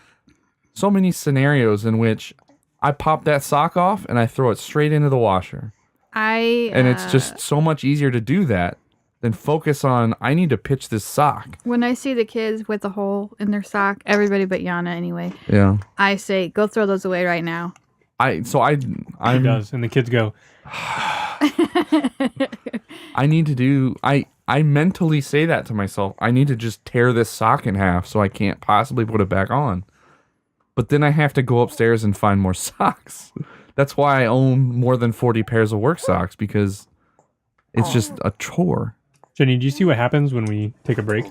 so many scenarios in which I pop that sock off and I throw it straight into the washer. And it's just so much easier to do that than focus on, I need to pitch this sock. When I see the kids with a hole in their sock, everybody but Yana anyway. Yeah. I say, go throw those away right now. He does, and the kids go. I mentally say that to myself. I need to just tear this sock in half so I can't possibly put it back on. But then I have to go upstairs and find more socks. That's why I own more than 40 pairs of work socks, because it's just a chore. Jenny, do you see what happens when we take a break?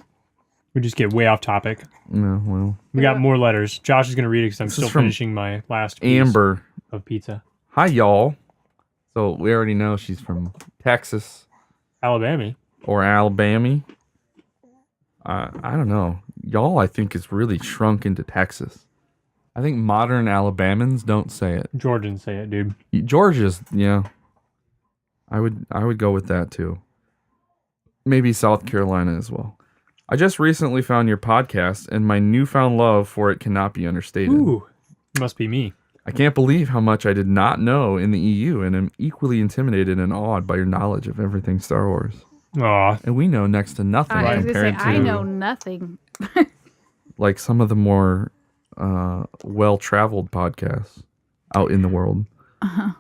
We just get way off topic. No, well. We got more letters. Josh is going to read it because I'm still finishing my last piece Amber of pizza. Hi, y'all. So we already know she's from Texas. Alabama. Or Alabama. I don't know. Y'all, I think, is really shrunk into Texas. I think modern Alabamans don't say it. Georgians say it, dude. Georgia's, yeah. I would go with that too. Maybe South Carolina as well. I just recently found your podcast, and my newfound love for it cannot be understated. Ooh, must be me. I can't believe how much I did not know in the EU, and am equally intimidated and awed by your knowledge of everything Star Wars. Aw. And we know next to nothing compared to... I know nothing. like some of the more well-traveled podcasts out in the world. Uh-huh.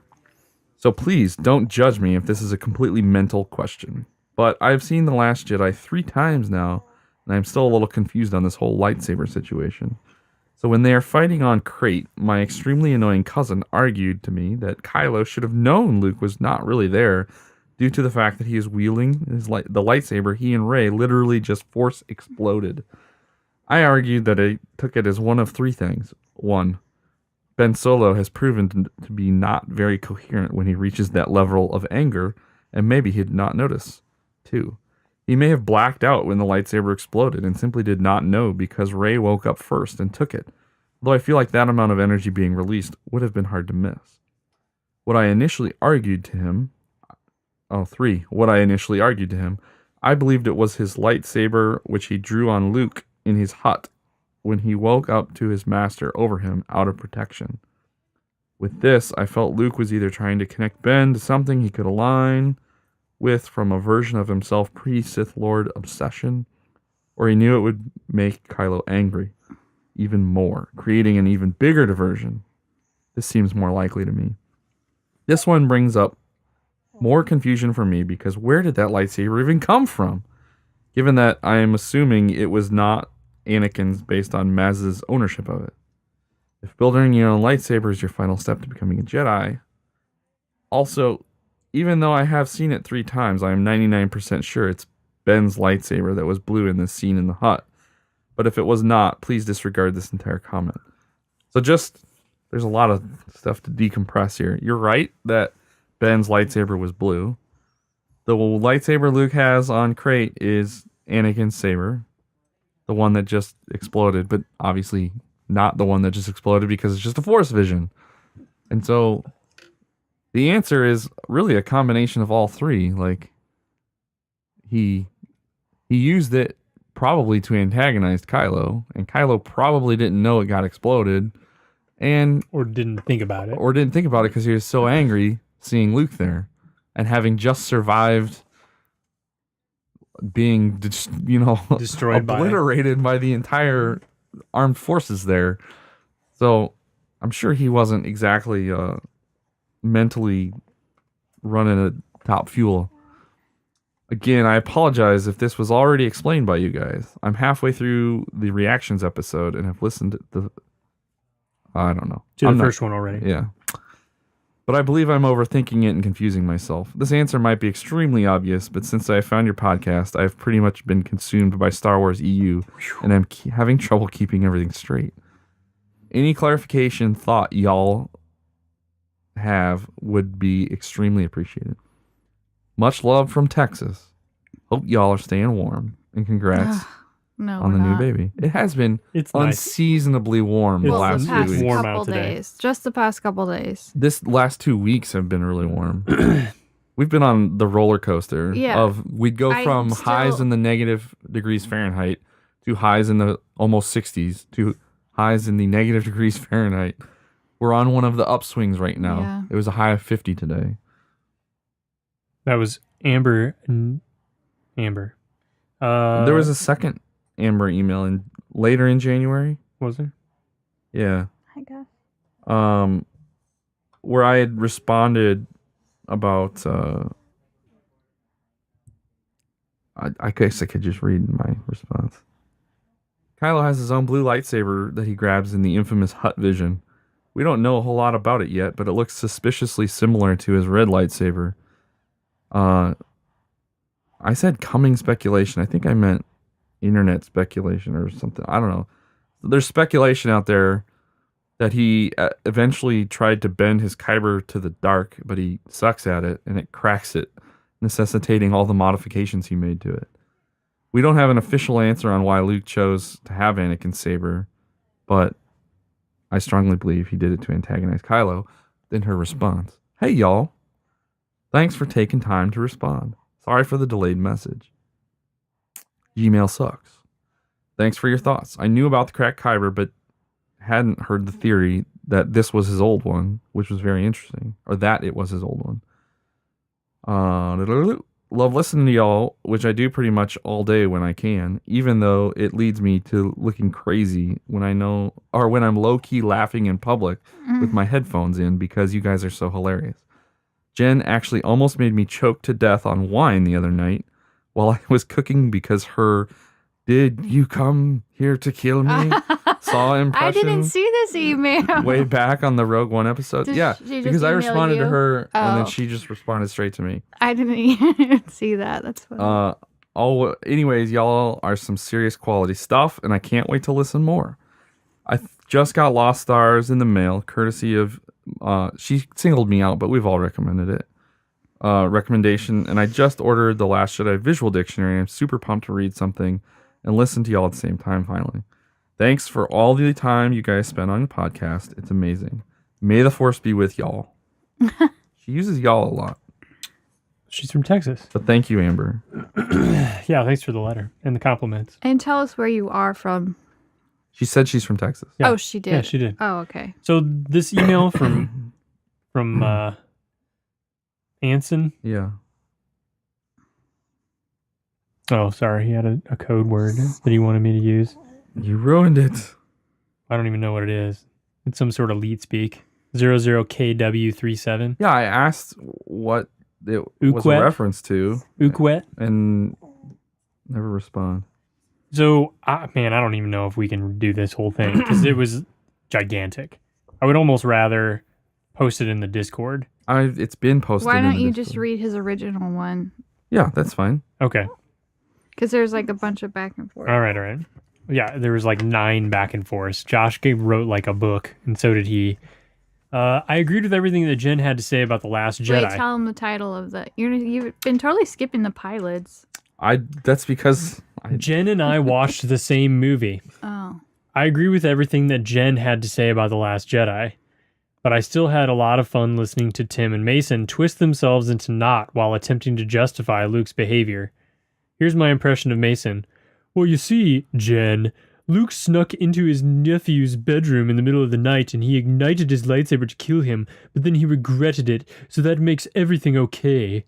So please don't judge me if this is a completely mental question. But I've seen The Last Jedi 3 times now, and I'm still a little confused on this whole lightsaber situation. So when they are fighting on Crate, my extremely annoying cousin argued to me that Kylo should have known Luke was not really there due to the fact that he is wielding the lightsaber he and Rey literally just force exploded. I argued that I took it as one of three things. 1. Ben Solo has proven to be not very coherent when he reaches that level of anger, and maybe he did not notice. 2. He may have blacked out when the lightsaber exploded and simply did not know because Rey woke up first and took it, though I feel like that amount of energy being released would have been hard to miss. What I initially argued to him, I believed it was his lightsaber which he drew on Luke in his hut when he woke up to his master over him out of protection. With this, I felt Luke was either trying to connect Ben to something he could align with from a version of himself pre-Sith Lord obsession, or he knew it would make Kylo angry even more, creating an even bigger diversion. This seems more likely to me. This one brings up more confusion for me because where did that lightsaber even come from? Given that I am assuming it was not Anakin's based on Maz's ownership of it. If building your own lightsaber is your final step to becoming a Jedi. Also, even though I have seen it 3 times, I am 99% sure it's Ben's lightsaber that was blue in this scene in the hut. But if it was not, please disregard this entire comment. So there's a lot of stuff to decompress here. You're right that Ben's lightsaber was blue. The lightsaber Luke has on Crate is Anakin's saber. The one that just exploded, but obviously not the one that just exploded because it's just a Force vision. And so the answer is really a combination of all three. Like, he used it probably to antagonize Kylo, and Kylo probably didn't know it got exploded, or didn't think about it, because he was so angry seeing Luke there and having just survived being destroyed, obliterated by the entire armed forces there. So I'm sure he wasn't exactly mentally running at top fuel. Again, I apologize if this was already explained by you guys. I'm halfway through the reactions episode and have listened to the first one already. Yeah. But I believe I'm overthinking it and confusing myself. This answer might be extremely obvious, but since I found your podcast, I've pretty much been consumed by Star Wars EU, and I'm having trouble keeping everything straight. Any clarification thought y'all have would be extremely appreciated. Much love from Texas. Hope y'all are staying warm, and congrats on the new baby. It has been unseasonably warm the last 2 weeks. Warm out today. Just the past couple days. This last 2 weeks have been really warm. We've been on the roller coaster of we'd go from highs in the negative degrees Fahrenheit to highs in the almost 60s to highs in the negative degrees Fahrenheit. We're on one of the upswings right now. Yeah. It was a high of 50 today. That was Amber. There was a second Amber email later in January. Was there? Yeah. I guess. Where I had responded about I guess I could just read my response. Kylo has his own blue lightsaber that he grabs in the infamous Hut vision. We don't know a whole lot about it yet, but it looks suspiciously similar to his red lightsaber. I said coming speculation. I think I meant internet speculation or something. I don't know. There's speculation out there that he eventually tried to bend his kyber to the dark, but he sucks at it and it cracks it, necessitating all the modifications he made to it. We don't have an official answer on why Luke chose to have Anakin's saber, but I strongly believe he did it to antagonize Kylo. Then her response, "Hey y'all, thanks for taking time to respond. Sorry for the delayed message. Gmail sucks. Thanks for your thoughts. I knew about the cracked kyber, but hadn't heard the theory that this was his old one, which was very interesting, or that it was his old one. Love listening to y'all, which I do pretty much all day when I can, even though it leads me to looking crazy when I'm low-key laughing in public with my headphones in because you guys are so hilarious. Jen actually almost made me choke to death on wine the other night while I was cooking because her "Did you come here to kill me?" saw impression. I didn't see this email. Way back on the Rogue One episode. Did Yeah, she just because I email responded to you? her and then Oh. she just responded straight to me. I didn't even see that. That's funny. Anyways, y'all are some serious quality stuff, and I can't wait to listen more. I just got Lost Stars in the mail, courtesy of she singled me out, but we've all recommended it. Recommendation, and I just ordered The Last Jedi Visual Dictionary. I'm super pumped to read something and listen to y'all at the same time finally. Thanks for all the time you guys spend on the podcast. It's amazing. May the Force be with y'all. She uses y'all a lot. She's from Texas. But thank you, Amber. Yeah, thanks for the letter and the compliments. And tell us where you are from. She said she's from Texas. Yeah. Oh, she did. Yeah, she did. Oh, okay. So this email from Anson. Yeah. Oh, sorry. He had a code word that he wanted me to use. You ruined it. I don't even know what it is. It's some sort of leet speak. 00KW37. Yeah, I asked what it was a Ukwet? reference to. Ukwet. And never respond. So, man, I don't even know if we can do this whole thing because it was gigantic. I would almost rather post it in the Discord. It's been posted. Why in don't the you Discord. just read his original one? Yeah, that's fine. Okay. Because there's like a bunch of back and forth. All right. Yeah, there was like 9 back and forths. Josh wrote like a book, and so did he. I agreed with everything that Jen had to say about The Last Jedi. Wait, tell him the title of the. You've been totally skipping the pilots. That's because Jen and I watched the same movie. Oh. I agree with everything that Jen had to say about The Last Jedi, but I still had a lot of fun listening to Tim and Mason twist themselves into knot while attempting to justify Luke's behavior. Here's my impression of Mason. Well, you see, Jen, Luke snuck into his nephew's bedroom in the middle of the night and he ignited his lightsaber to kill him, but then he regretted it, so that makes everything okay.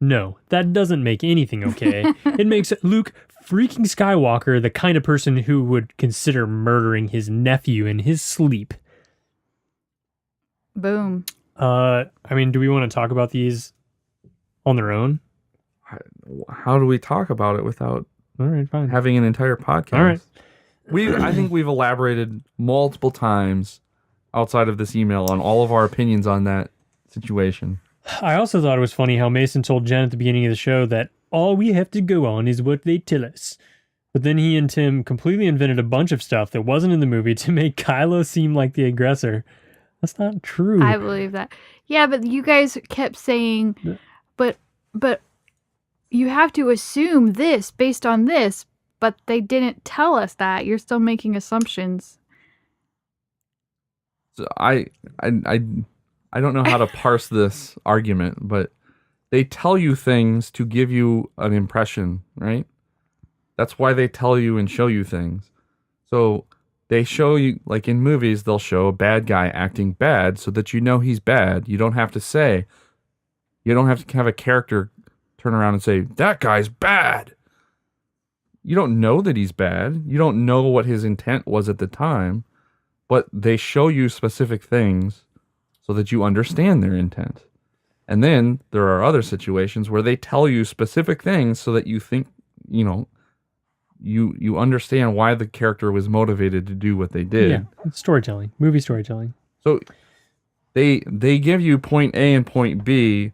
No, that doesn't make anything okay. It makes Luke freaking Skywalker the kind of person who would consider murdering his nephew in his sleep. Boom. I mean, do we want to talk about these on their own? how do we talk about it without All right, fine. having an entire podcast? All right. I think we've elaborated multiple times outside of this email on all of our opinions on that situation. I also thought it was funny how Mason told Jen at the beginning of the show that all we have to go on is what they tell us. But then he and Tim completely invented a bunch of stuff that wasn't in the movie to make Kylo seem like the aggressor. That's not true. I believe that. Yeah, but you guys kept saying, but you have to assume this based on this, but they didn't tell us that. You're still making assumptions. So I don't know how to parse this argument, but they tell you things to give you an impression, right? That's why they tell you and show you things. So they show you, like in movies, they'll show a bad guy acting bad so that you know he's bad. You don't have to have a character turn around and say, that guy's bad. You don't know that he's bad. You don't know what his intent was at the time, but they show you specific things so that you understand their intent. And then there are other situations where they tell you specific things so that you think, you understand why the character was motivated to do what they did. Yeah, it's storytelling, movie storytelling. So they give you point A and point B,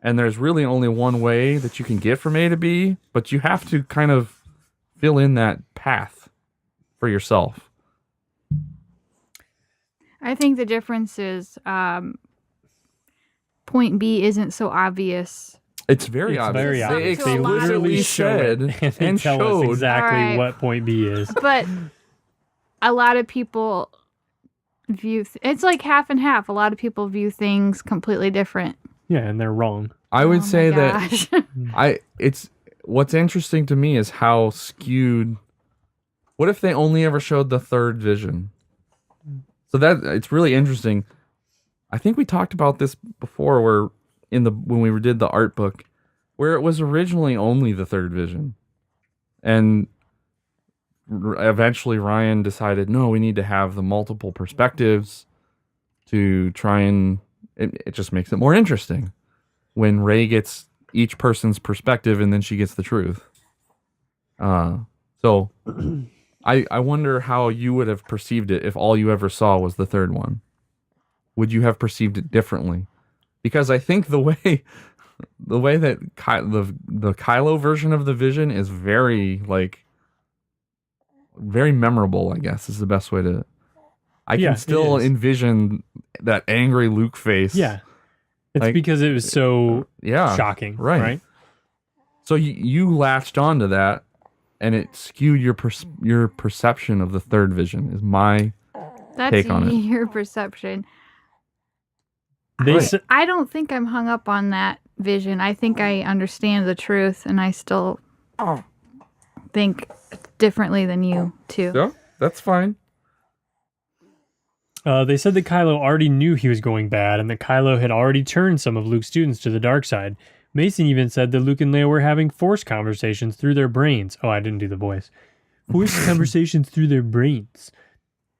and there's really only one way that you can get from A to B, but you have to kind of fill in that path for yourself. I think the difference is point B isn't so obvious. It's very It's obvious. very obvious. They explicitly show said it and they and tell showed. us exactly All right. what point B is. But a lot of people view it's like half and half. A lot of people view things completely different. Yeah, and they're wrong. I would Oh my say that gosh. it's what's interesting to me is how skewed. What if they only ever showed the third vision? So that it's really interesting. I think we talked about this before, where when we did the art book, where it was originally only the third vision, and eventually Ryan decided, no, we need to have the multiple perspectives to try and it just makes it more interesting when Rey gets each person's perspective and then she gets the truth. So I wonder how you would have perceived it if all you ever saw was the third one. Would you have perceived it differently? Because I think the way that the Kylo version of the vision is very memorable, I guess is the best way to. I can still envision that angry Luke face. Yeah, it's because it was so shocking, right? So you latched onto that, and it skewed your perception of the third vision. Is my take on it? That's your perception. Right. I don't think I'm hung up on that vision. I think I understand the truth, and I still think differently than you too. Yeah, that's fine. They said that Kylo already knew he was going bad, and that Kylo had already turned some of Luke's students to the dark side. Mason even said that Luke and Leia were having Force conversations through their brains. Oh, I didn't do the voice. Force conversations through their brains.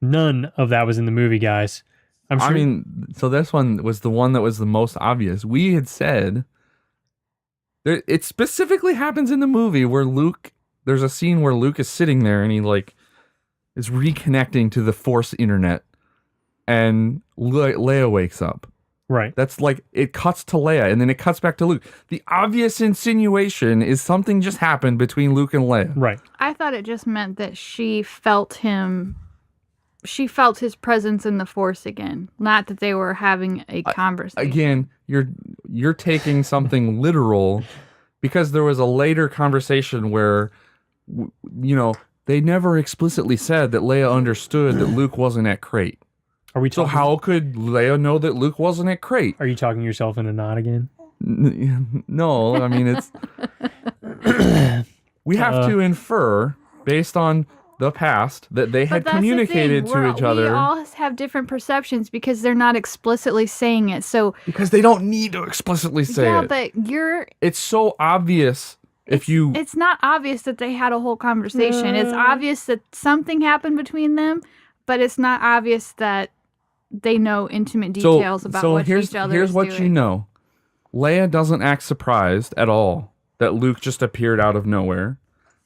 None of that was in the movie, guys. I'm sure. I mean, so this one was the one that was the most obvious. We had said it specifically happens in the movie where there's a scene where Luke is sitting there and he is reconnecting to the Force internet, and Leia wakes up. Right. That's it cuts to Leia and then it cuts back to Luke. The obvious insinuation is something just happened between Luke and Leia. Right. I thought it just meant that she felt him. She felt his presence in the Force again, not that they were having a conversation. Again, you're taking something literal, because there was a later conversation where, they never explicitly said that Leia understood that Luke wasn't at Crate. Are we so how could Leia know that Luke wasn't at Crate? Are you talking yourself in a knot again? No, I mean it's. We have to infer based on the past that they had communicated to each other. We all have different perceptions because they're not explicitly saying it. So because they don't need to explicitly say it. Yeah, but it's so obvious It's not obvious that they had a whole conversation. It's obvious that something happened between them, but it's not obvious that they know intimate details about what each other is doing. Here's what you know. Leia doesn't act surprised at all that Luke just appeared out of nowhere.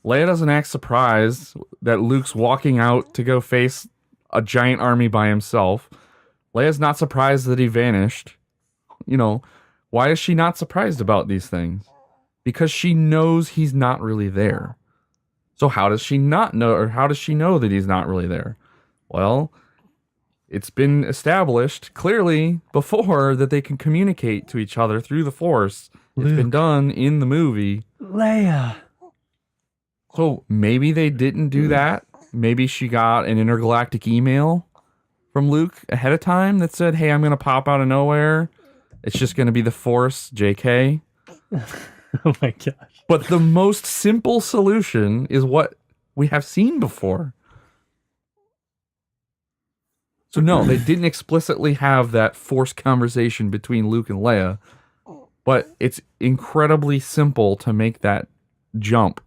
Leia doesn't act surprised that Luke's walking out to go face a giant army by himself. Leia's not surprised that he vanished. Why is she not surprised about these things? Because she knows he's not really there. So how does she not know, or how does she know that he's not really there? Well, it's been established clearly before that they can communicate to each other through the Force. It's been done in the movie. Leia. So maybe they didn't do that. Maybe she got an intergalactic email from Luke ahead of time that said, hey, I'm going to pop out of nowhere. It's just going to be the Force, JK. Oh my gosh. But the most simple solution is what we have seen before. So no, they didn't explicitly have that Force conversation between Luke and Leia, but it's incredibly simple to make that jump,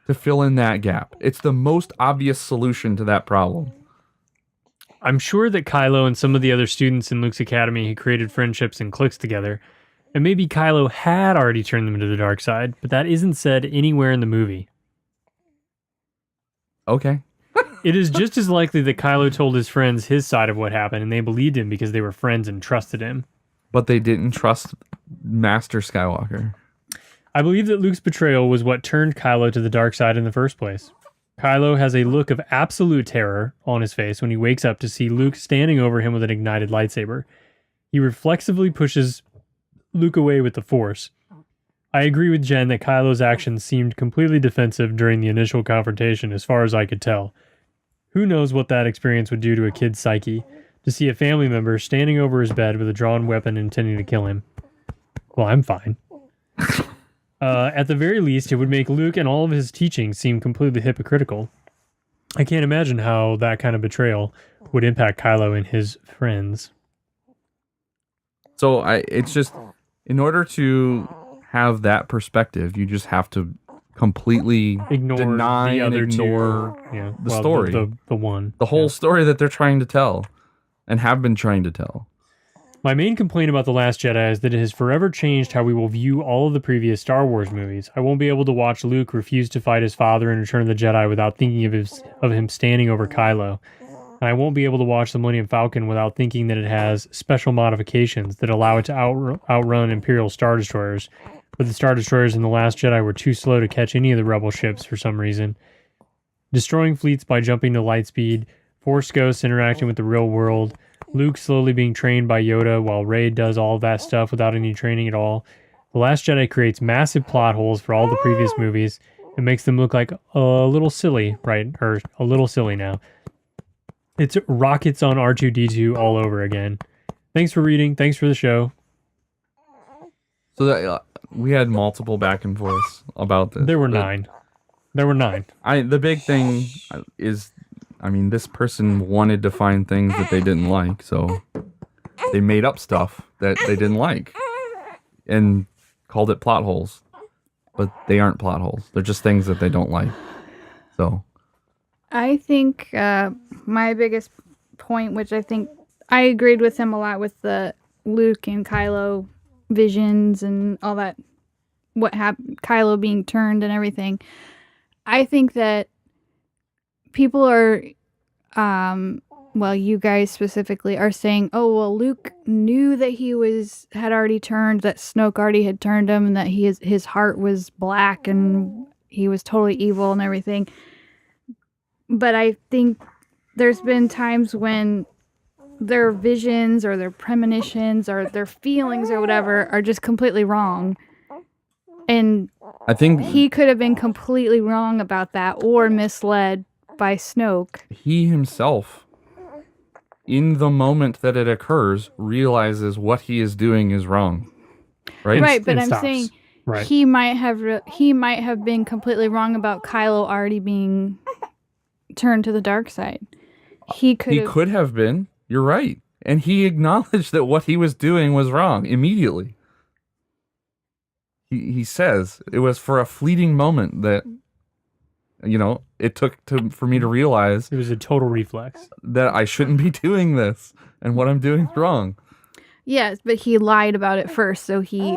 to fill in that gap. It's the most obvious solution to that problem. I'm sure that Kylo and some of the other students in Luke's academy had created friendships and cliques together, and maybe Kylo had already turned them to the dark side, but that isn't said anywhere in the movie. Okay. It is just as likely that Kylo told his friends his side of what happened, and they believed him because they were friends and trusted him. But they didn't trust Master Skywalker. I believe that Luke's betrayal was what turned Kylo to the dark side in the first place. Kylo has a look of absolute terror on his face when he wakes up to see Luke standing over him with an ignited lightsaber. He reflexively pushes Luke away with the Force. I agree with Jen that Kylo's actions seemed completely defensive during the initial confrontation, as far as I could tell. Who knows what that experience would do to a kid's psyche, to see a family member standing over his bed with a drawn weapon intending to kill him. Well, I'm fine. At the very least, it would make Luke and all of his teachings seem completely hypocritical. I can't imagine how that kind of betrayal would impact Kylo and his friends. So it's just, in order to have that perspective, you just have to completely deny and ignore the story. The one. The whole story that they're trying to tell and have been trying to tell. My main complaint about The Last Jedi is that it has forever changed how we will view all of the previous Star Wars movies. I won't be able to watch Luke refuse to fight his father in Return of the Jedi without thinking of him standing over Kylo. And I won't be able to watch The Millennium Falcon without thinking that it has special modifications that allow it to outrun Imperial Star Destroyers. But the Star Destroyers in The Last Jedi were too slow to catch any of the Rebel ships for some reason. Destroying fleets by jumping to light speed, Force ghosts interacting with the real world, Luke slowly being trained by Yoda while Rey does all of that stuff without any training at all. The Last Jedi creates massive plot holes for all the previous movies and makes them look like a little silly, right? Or a little silly now. It's rockets on R2-D2 all over again. Thanks for reading. Thanks for the show. So that, we had multiple back and forths about this. There were 9. There were 9. The big thing is, I mean, this person wanted to find things that they didn't like, so they made up stuff that they didn't like and called it plot holes. But they aren't plot holes. They're just things that they don't like. So I think my biggest point, which I think I agreed with him a lot with the Luke and Kylo visions and all that, what happened, Kylo being turned and everything. I think that people are, well, you guys specifically are saying, oh, well, Luke knew that he had already turned, that Snoke already had turned him, and that his heart was black and he was totally evil and everything. But I think there's been times when their visions or their premonitions or their feelings or whatever are just completely wrong. And I think he could have been completely wrong about that or misled by Snoke. He himself, in the moment that it occurs, realizes what he is doing is wrong. Right? Right, but And I'm stops. saying Right. he might have been completely wrong about Kylo already being turned to the dark side. He could have been. You're right. And he acknowledged that what he was doing was wrong immediately. He says it was for a fleeting moment that, it took for me to realize It was a total reflex. that I shouldn't be doing this and what I'm doing is wrong. Yes, but he lied about it first, so he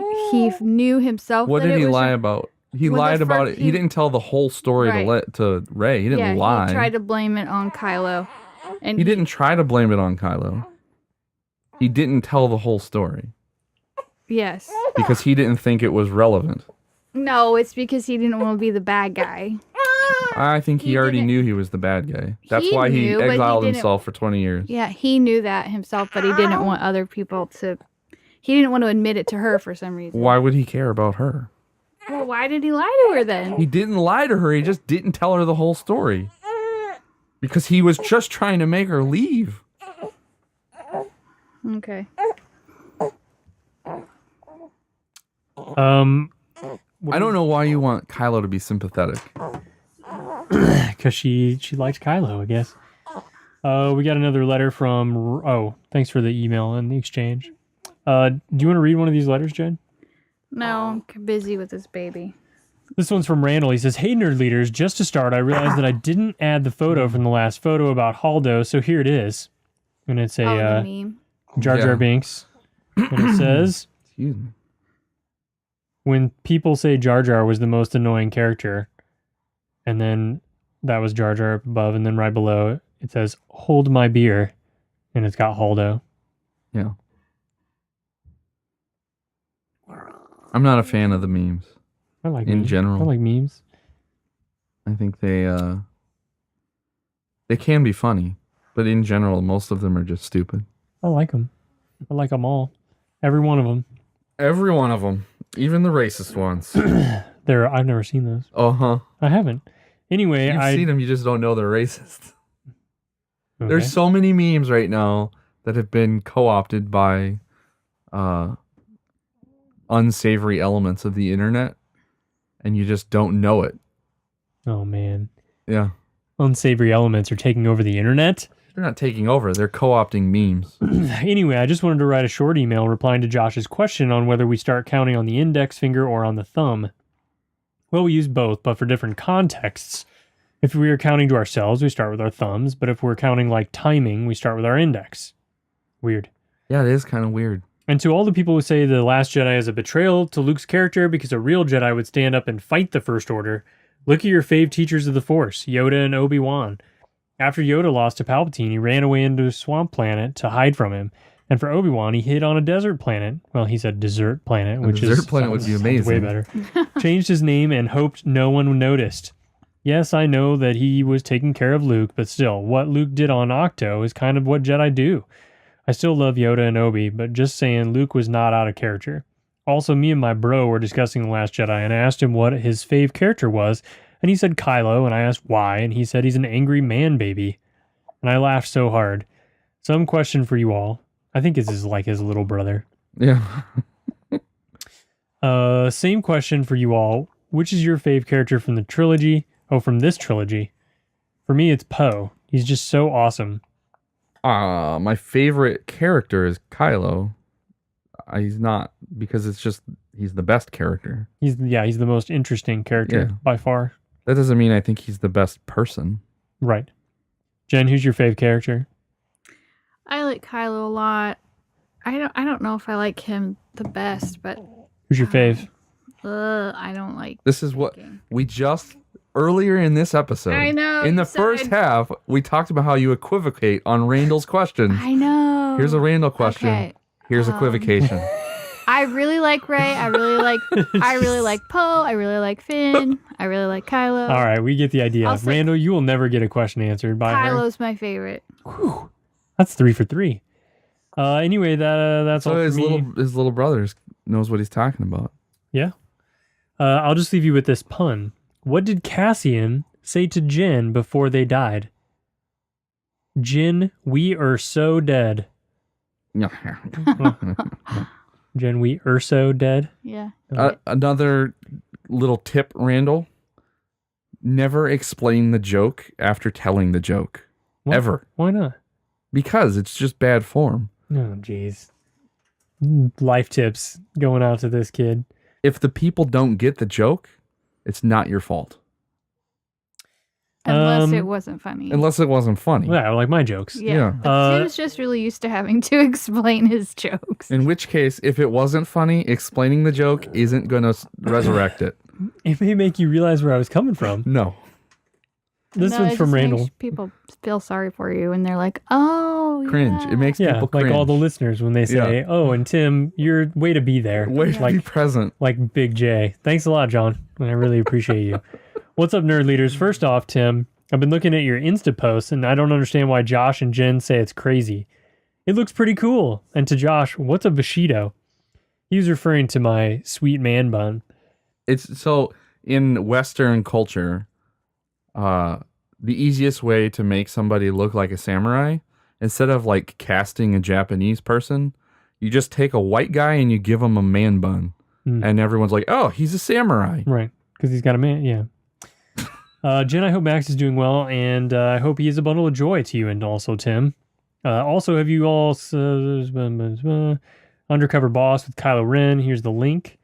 knew himself. What that did it he was lie about? He Well, the lied about first- it. He didn't tell the whole story Right. to Rey. He didn't lie. He tried to blame it on Kylo, and He didn't try to blame it on Kylo. He didn't tell the whole story Yes. because he didn't think it was relevant. No, it's because he didn't want to be the bad guy. I think he He already didn't- knew he was the bad guy. That's He why he knew, but he exiled didn't- himself for 20 years. Yeah, he knew that himself, but he didn't want other people to. He didn't want to admit it to her for some reason. Why would he care about her? Well, why did he lie to her then? He didn't lie to her. He just didn't tell her the whole story. Because he was just trying to make her leave. Okay. I don't know why you want Kylo to be sympathetic. Because she liked Kylo, I guess. We got another letter from... Oh, thanks for the email and the exchange. Do you want to read one of these letters, Jen? No, I'm busy with this baby. This one's from Randall. He says, hey, nerd leaders, just to start, I realized that I didn't add the photo from the last photo about Haldo, so here it is. And it's the a meme. Jar Jar Yeah. Binks. And it says, Excuse me. when people say Jar Jar was the most annoying character, and then that was Jar Jar up above, and then right below it says, hold my beer, and it's got Haldo. Yeah. I'm not a fan of the memes. I like In memes. general. I like memes. I think they can be funny, but in general, most of them are just stupid. I like them. I like them all. Every one of them. Every one of them, even the racist ones. I've never seen those. Uh-huh. I haven't. Anyway, You've I seen them, you just don't know they're racist. okay. There's so many memes right now that have been co-opted by unsavory elements of the internet, and you just don't know it. Oh man, Yeah. unsavory elements are taking over the internet. They're not taking over, they're co-opting memes. Anyway, I just wanted to write a short email replying to Josh's question on whether we start counting on the index finger or on the thumb. Well, we use both, but for different contexts. If we are counting to ourselves, we start with our thumbs, but if we're counting like timing, we start with our index. Weird. Yeah, it is kind of weird. And to all the people who say The Last Jedi is a betrayal to Luke's character because a real Jedi would stand up and fight the First Order, look at your fave teachers of the Force, Yoda and Obi-Wan. After Yoda lost to Palpatine, he ran away into a swamp planet to hide from him. And for Obi-Wan, he hid on a desert planet. Well, he said desert planet, which is desert planet would be amazing. Way better. Changed his name and hoped no one noticed. Yes, I know that he was taking care of Luke, but still, what Luke did on Octo is kind of what Jedi do. I still love Yoda and Obi, but just saying Luke was not out of character. Also, me and my bro were discussing The Last Jedi, and I asked him what his fave character was, and he said Kylo, and I asked why, and he said he's an angry man baby. And I laughed so hard. Some question for you all. I think this is like his little brother. Yeah. Same question for you all. Which is your fave character from the trilogy? Oh, from this trilogy. For me, it's Poe. He's just so awesome. My favorite character is Kylo. He's not, because it's just, he's the best character. He's the most interesting character by far. That doesn't mean I think he's the best person. Right. Jen, who's your fave character? I like Kylo a lot. I don't know if I like him the best, but Who's your fave? I don't like. This is what we just earlier in this episode. I know. In the first half, we talked about how you equivocate on Randall's question. I know. Here's a Randall question. Okay. Here's equivocation. I really like Rey. I really like Poe. I really like Finn. I really like Kylo. All right, we get the idea. I'll say- Randall, you will never get a question answered by her. Kylo's my favorite. Whew. That's 3 for 3. Anyway, that's all So for his me. little brother knows what he's talking about. Yeah. I'll just leave you with this pun. What did Cassian say to Jin before they died? Jin, we are so dead. Jen, we are so dead. Yeah. Another little tip, Randall. Never explain the joke after telling the joke. What? Ever. Why not? Because it's just bad form. Oh, jeez. Life tips going out to this kid. If the people don't get the joke, it's not your fault. Unless it wasn't funny. Unless it wasn't funny. Yeah, like my jokes. Yeah. But Tim's just really used to having to explain his jokes. In which case, if it wasn't funny, explaining the joke isn't going to resurrect it. It may make you realize where I was coming from. No. This No, one's it from just Randall. makes people feel sorry for you, and they're like, "Oh, Cringe. yeah. It makes Yeah, people cringe. like all the listeners when they say, "Oh, and Tim, you're way to be there." Way to be present. Like Big J. Thanks a lot, John. I really appreciate you. What's up, nerd leaders? First off, Tim, I've been looking at your Insta posts, and I don't understand why Josh and Jen say it's crazy. It looks pretty cool. And to Josh, what's a Bushido? He was referring to my sweet man bun. It's so in Western culture, the easiest way to make somebody look like a samurai, instead of like casting a Japanese person, you just take a white guy and you give him a man bun. And everyone's like, oh, he's a samurai. Right. Because he's got a man. Yeah. Jen, I hope Max is doing well, and I hope he is a bundle of joy to you and also Tim. Also, have you all Undercover Boss with Kylo Ren? Here's the link.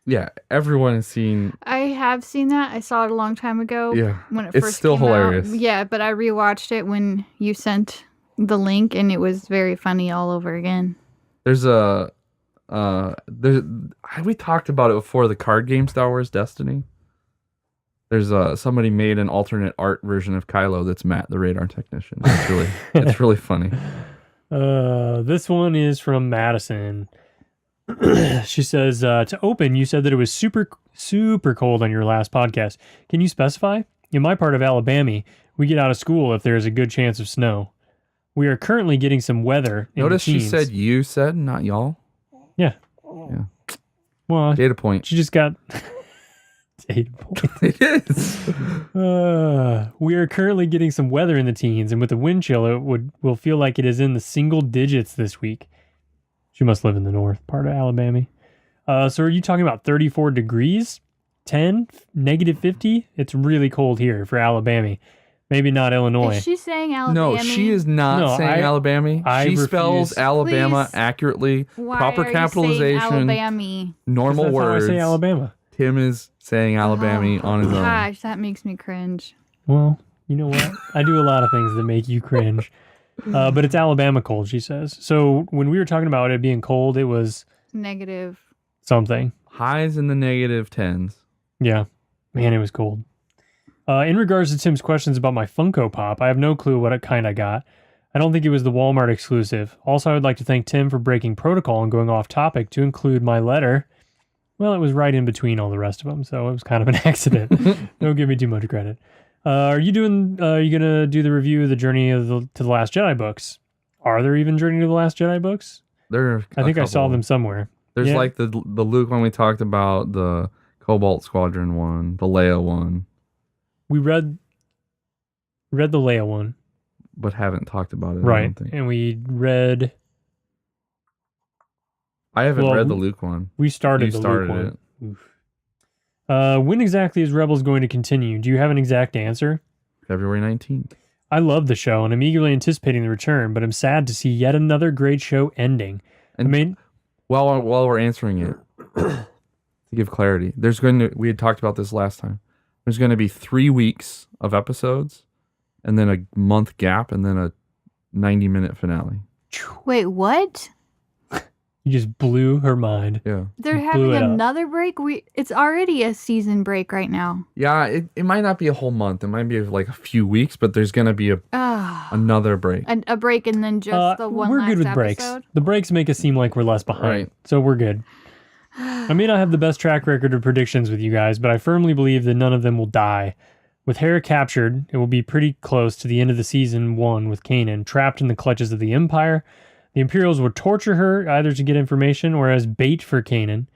Yeah, everyone has seen. I have seen that. I saw it a long time ago. Yeah, when it it's first still came hilarious. Out. Yeah, but I rewatched it when you sent the link, and it was very funny all over again. There's we talked about it before, the card game Star Wars Destiny. There's somebody made an alternate art version of Kylo that's Matt, the radar technician. It's really funny. This one is from Madison. She says, to open, you said that it was super, super cold on your last podcast. Can you specify? In my part of Alabama, we get out of school if there is a good chance of snow. We are currently getting some weather in Notice the teens. she said you said, not y'all. Yeah. Yeah. Well, Data point. she just got... Data point. It is. We are currently getting some weather in the teens, and with the wind chill, it will feel like it is in the single digits this week. She must live in the north part of Alabama. So are you talking about 34 degrees? 10? Negative 50? It's really cold here for Alabama. Maybe not Illinois. Is she saying Alabama? No, she is not saying Alabama. I She spells refuse. Alabama Please. accurately. Why Proper are you capitalization. saying Alabama? Normal That's words. how I say Alabama. Tim is saying Alabama on his own. Gosh, that makes me cringe. Well, you know what? I do a lot of things that make you cringe. But it's Alabama cold, she says. So when we were talking about it being cold, it was Negative. something. Highs in the negative 10s. Yeah. Man, it was cold. In regards to Tim's questions about my Funko Pop, I have no clue what kind I got. I don't think it was the Walmart exclusive. Also, I would like to thank Tim for breaking protocol and going off topic to include my letter. Well, it was right in between all the rest of them, so it was kind of an accident. Don't give me too much credit. Are you gonna do the review of the Journey to the Last Jedi books? Are there even Journey to the Last Jedi books? I think I saw them somewhere. There's like the Luke one we talked about, the Cobalt Squadron one, the Leia one. We read the Leia one, but haven't talked about it. Right, I don't think. and we read. I haven't read the Luke one. We started the Luke one. Oof. When exactly is Rebels going to continue? Do you have an exact answer? February 19th. I love the show, and I'm eagerly anticipating the return, but I'm sad to see yet another great show ending. And while we're answering it, to give clarity, we had talked about this last time. There's going to be 3 weeks of episodes, and then a month gap, and then a 90-minute finale. Wait, what? You just blew her mind. Yeah. They're having another break? It's already a season break right now. Yeah, it might not be a whole month. It might be like a few weeks, but there's going to be another break. A break and then just the one we're last good with episode? breaks. The breaks make us seem like we're less behind. Right. So we're good. I may not have the best track record of predictions with you guys, but I firmly believe that none of them will die. With Hera captured, it will be pretty close to the end of the season 1 with Kanan, trapped in the clutches of the Empire. The Imperials will torture her either to get information or as bait for Kanan.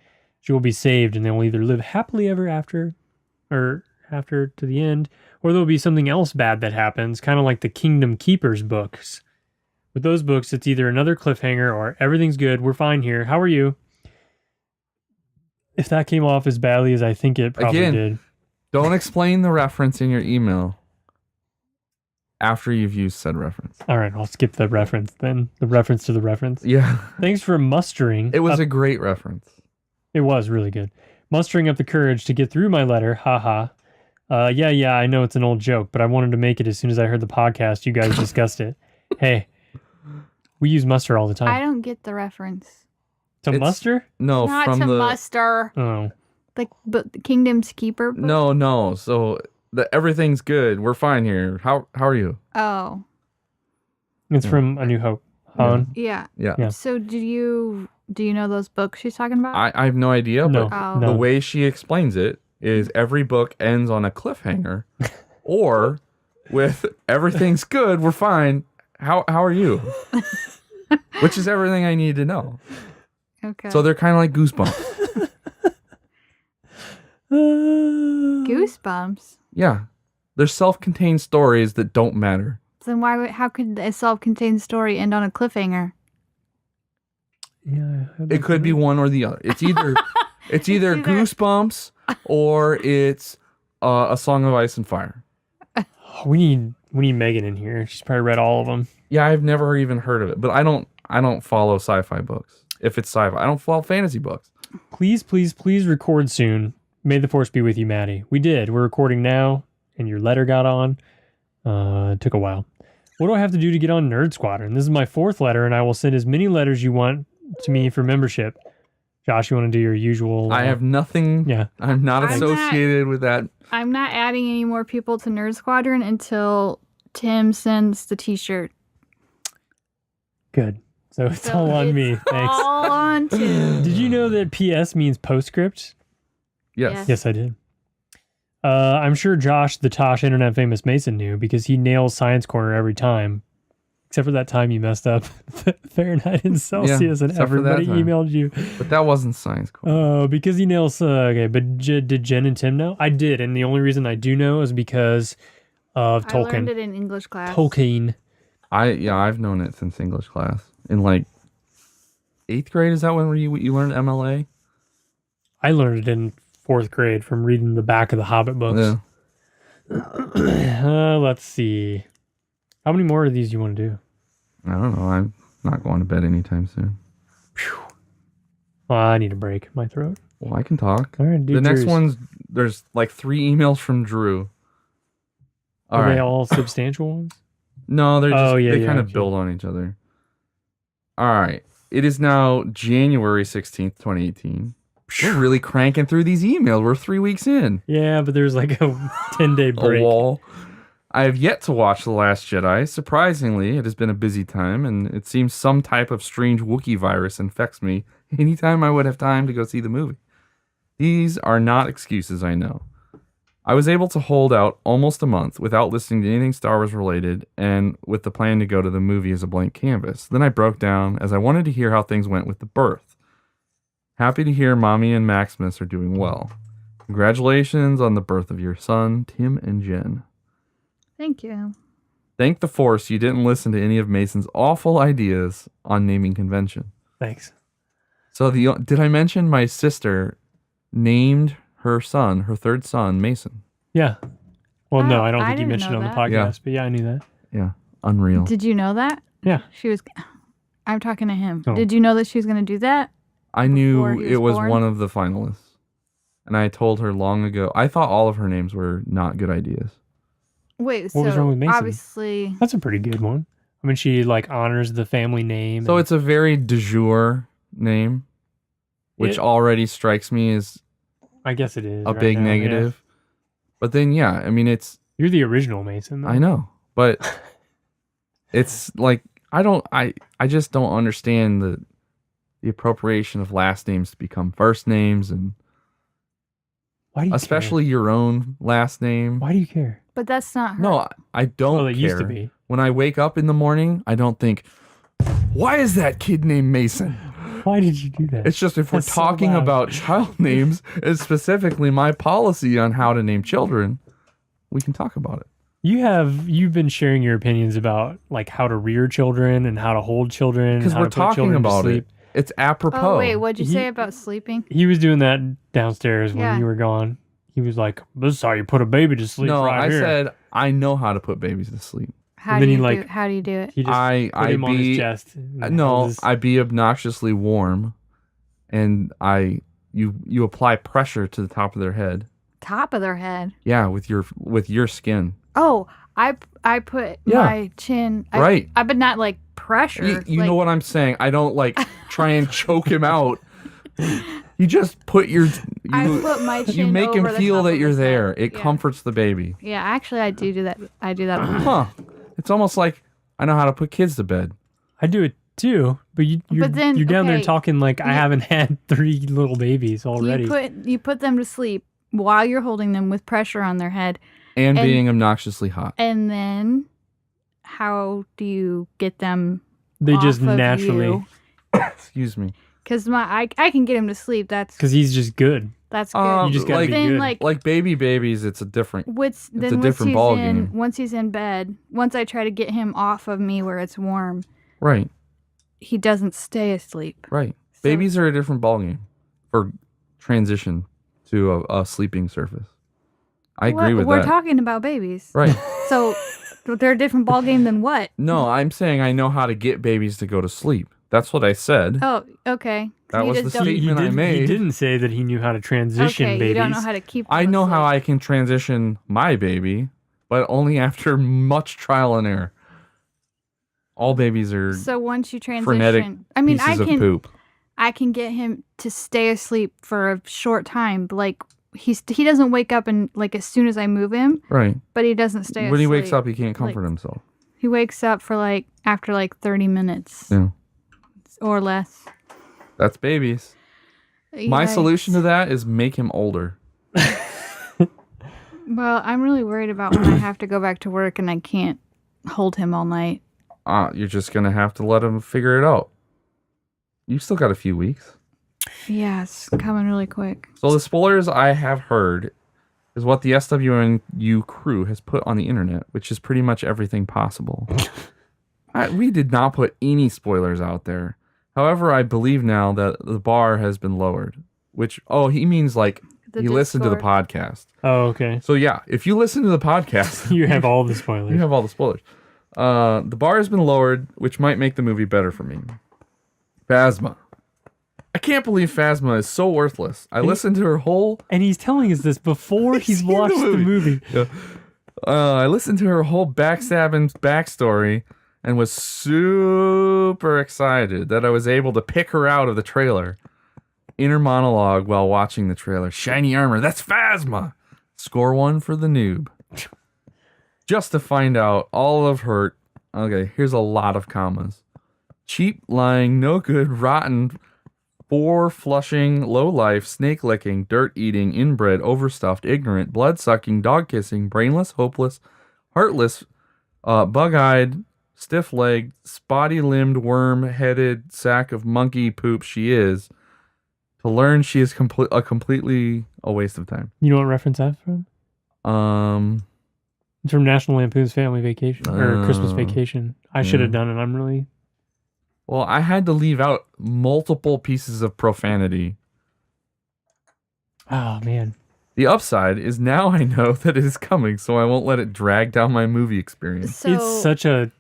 She will be saved and they will either live happily ever after or after to the end, or there will be something else bad that happens, kind of like the Kingdom Keepers books. With those books, it's either another cliffhanger or everything's good, we're fine here. How are you? If that came off as badly as I think it probably did. Don't explain the reference in your email after you've used said reference. All right, I'll skip the reference then. The reference to the reference. Yeah. Thanks for mustering. It was a great reference. It was really good. Mustering up the courage to get through my letter. Haha. Yeah, I know it's an old joke, but I wanted to make it as soon as I heard the podcast. You guys discussed it. Hey, we use muster all the time. I don't get the reference. Muster? No, it's not from to the muster. Oh. The Kingdom's Keeper book? No. So everything's good. We're fine here. How are you? Oh. It's from A New Hope. Han. Yeah. Yeah. So do you know those books she's talking about? I have no idea, No. but the way she explains it is every book ends on a cliffhanger or with everything's good, we're fine. How are you? Which is everything I need to know. Okay. So they're kind of like Goosebumps. Goosebumps? Yeah. They're self-contained stories that don't matter. Then how could a self-contained story end on a cliffhanger? Yeah. It could be one or the other. It's either Goosebumps or it's A Song of Ice and Fire. We need Megan in here. She's probably read all of them. Yeah, I've never even heard of it, but I don't follow sci-fi books. If it's sci-fi, I don't follow fantasy books. Please record soon. May the force be with you, Maddie. We did. We're recording now, and your letter got on. It took a while. What do I have to do to get on Nerd Squadron? This is my 4th letter, and I will send as many letters you want to me for membership. Josh, you want to do your usual? I have nothing. Yeah. I'm not associated with that. I'm not adding any more people to Nerd Squadron until Tim sends the t-shirt. Good. So it's all on me. Thanks. All on Tim. Did you know that PS means postscript? Yes. Yes, I did. I'm sure Josh, the Tosh internet famous Mason, knew because he nails Science Corner every time. Except for that time you messed up Fahrenheit and Celsius and everybody emailed you. But that wasn't Science Corner. Oh, because he nails... okay, but did Jen and Tim know? I did, and the only reason I do know is because of Tolkien. I learned it in English class. Tolkien. I've known it since English class. In like 8th grade, is that when you learned MLA? I learned it in 4th grade from reading the back of the Hobbit books. Yeah. Let's see. How many more of these do you want to do? I don't know. I'm not going to bed anytime soon. Well, I need a break. My throat. Well, I can talk. All right, the next one's, there's like 3 emails from Drew. Are they all substantial ones? No, they're just they kind of okay. build on each other. All right. It is now January 16th, 2018. We're really cranking through these emails. We're 3 weeks in. Yeah, but there's like a 10-day break. A wall. I have yet to watch The Last Jedi. Surprisingly, it has been a busy time, and it seems some type of strange Wookiee virus infects me anytime I would have time to go see the movie. These are not excuses, I know. I was able to hold out almost a month without listening to anything Star Wars related, and with the plan to go to the movie as a blank canvas. Then I broke down as I wanted to hear how things went with the birth. Happy to hear Mommy and Maximus are doing well. Congratulations on the birth of your son, Tim and Jen. Thank you. Thank the Force you didn't listen to any of Mason's awful ideas on naming convention. Thanks. So did I mention my sister named her son, her third son, Mason? Yeah. Well, no, Oh, I don't I think you didn't mentioned it know on the that. podcast, but yeah, I knew that. Yeah, unreal. Did you know that? Yeah. She was. I'm talking to him. Oh. Did you know that she was going to do that? I before knew he it was born? one of the finalists. And I told her long ago. I thought all of her names were not good ideas. Wait, What was wrong with Mason? obviously. That's a pretty good one. I mean, she like honors the family name. So and- it's a very de jour name, which already strikes me as I guess it is a right big now, yeah. negative. But then, yeah, I mean, it's... You're the original Mason, though. I know, but it's like, I just don't understand the appropriation of last names to become first names, and Why do you especially your own last name. care? Why do you care? But that's not her. No, I don't Well, it care. used to be. When I wake up in the morning, I don't think, why is that kid named Mason? Why did you do that? It's just if we're That's so talking loud. about child names, and specifically my policy on how to name children, we can talk about it. You've been sharing your opinions about like how to rear children and how to hold children Because and how we're to put talking children to about sleep. it. It's apropos. Oh, wait, what'd you He- say about sleeping? He was doing that downstairs when Yeah. you were gone. He was like, "This is how you put a baby to sleep." No, right I here." said I know how to put babies to sleep. How And do then you he, do? like- How do you do it? He just I put him on his be chest. and held no, his- I be obnoxiously warm, and you apply pressure to the top of their head. Top of their head. Yeah, with your skin. Oh, I put Yeah. my chin. Right. But not like pressure. You know what I'm saying? I don't like try and choke him out. You just put your I put my chin you make him over the feel top that of you're his head. there. It Yeah. comforts the baby. Yeah, actually, I do that. I do that a lot. Huh. It's almost like I know how to put kids to bed. I do it too, but you're then, down there okay, talking like I you- haven't had 3 little babies already. You put them to sleep while you're holding them with pressure on their head, And And- being obnoxiously hot. and then how do you get them? They just off of naturally, you? Excuse me. Because I can get him to sleep. That's because he's just good. good. You just gotta like, be then good. like babies, it's a different. then a once different he's ball in game. once he's in bed, once I try to get him off of me where it's warm, Right. he doesn't stay asleep. Right. So- Babies are a different ballgame for transition to a sleeping surface. I agree with We're that. talking about babies, Right. so they're a different ball game than what? No, I'm saying I know how to get babies to go to sleep. That's what I said. Oh, okay. That You was just the don't- statement I made. He didn't say that he knew how to transition Okay, babies. you don't know how to keep. I them know how asleep. I can transition my baby, but only after much trial and error. All babies are So once you frenetic transition, I mean, pieces of poop. I can get him to stay asleep for a short time. Like he doesn't wake up and like as soon as I move him, Right. but he doesn't stay asleep. When he wakes up, he can't comfort himself. He wakes up for like after like 30 minutes Yeah. or less. That's babies. My Yikes. solution to that is make him older. Well, I'm really worried about when I have to go back to work and I can't hold him all night. You're just going to have to let him figure it out. You still got a few weeks. Yeah, it's coming really quick. So the spoilers I have heard is what the SWNU crew has put on the internet, which is pretty much everything possible. We did not put any spoilers out there. However, I believe now that the bar has been lowered, which, he means like The you listen to the Discord. podcast. Oh, okay. So yeah, if you listen to the podcast, You have all the spoilers. you have all the spoilers. The bar has been lowered, which might make the movie better for me. Phasma. I can't believe Phasma is so worthless. I listened to her whole... And he's telling us this before he's seen the watched the movie. Yeah. I listened to her whole backstabbing backstory and was super excited that I was able to pick her out of the trailer. Inner monologue while watching the trailer. Shiny armor, that's Phasma. Score 1 for the noob. Just to find out all of her... Okay, here's a lot of commas. Cheap, lying, no good, rotten, flushing, low-life, snake-licking, dirt-eating, inbred, overstuffed, ignorant, blood-sucking, dog-kissing, brainless, hopeless, heartless, bug-eyed, stiff-legged, spotty-limbed, worm-headed sack of monkey poop she is, to learn she is completely a waste of time. You know what reference that's from? It's from National Lampoon's Family Vacation, or Christmas Vacation. I should have done it. I'm really... Well, I had to leave out multiple pieces of profanity. Oh, man. The upside is now I know that it is coming, so I won't let it drag down my movie experience. So It's such a...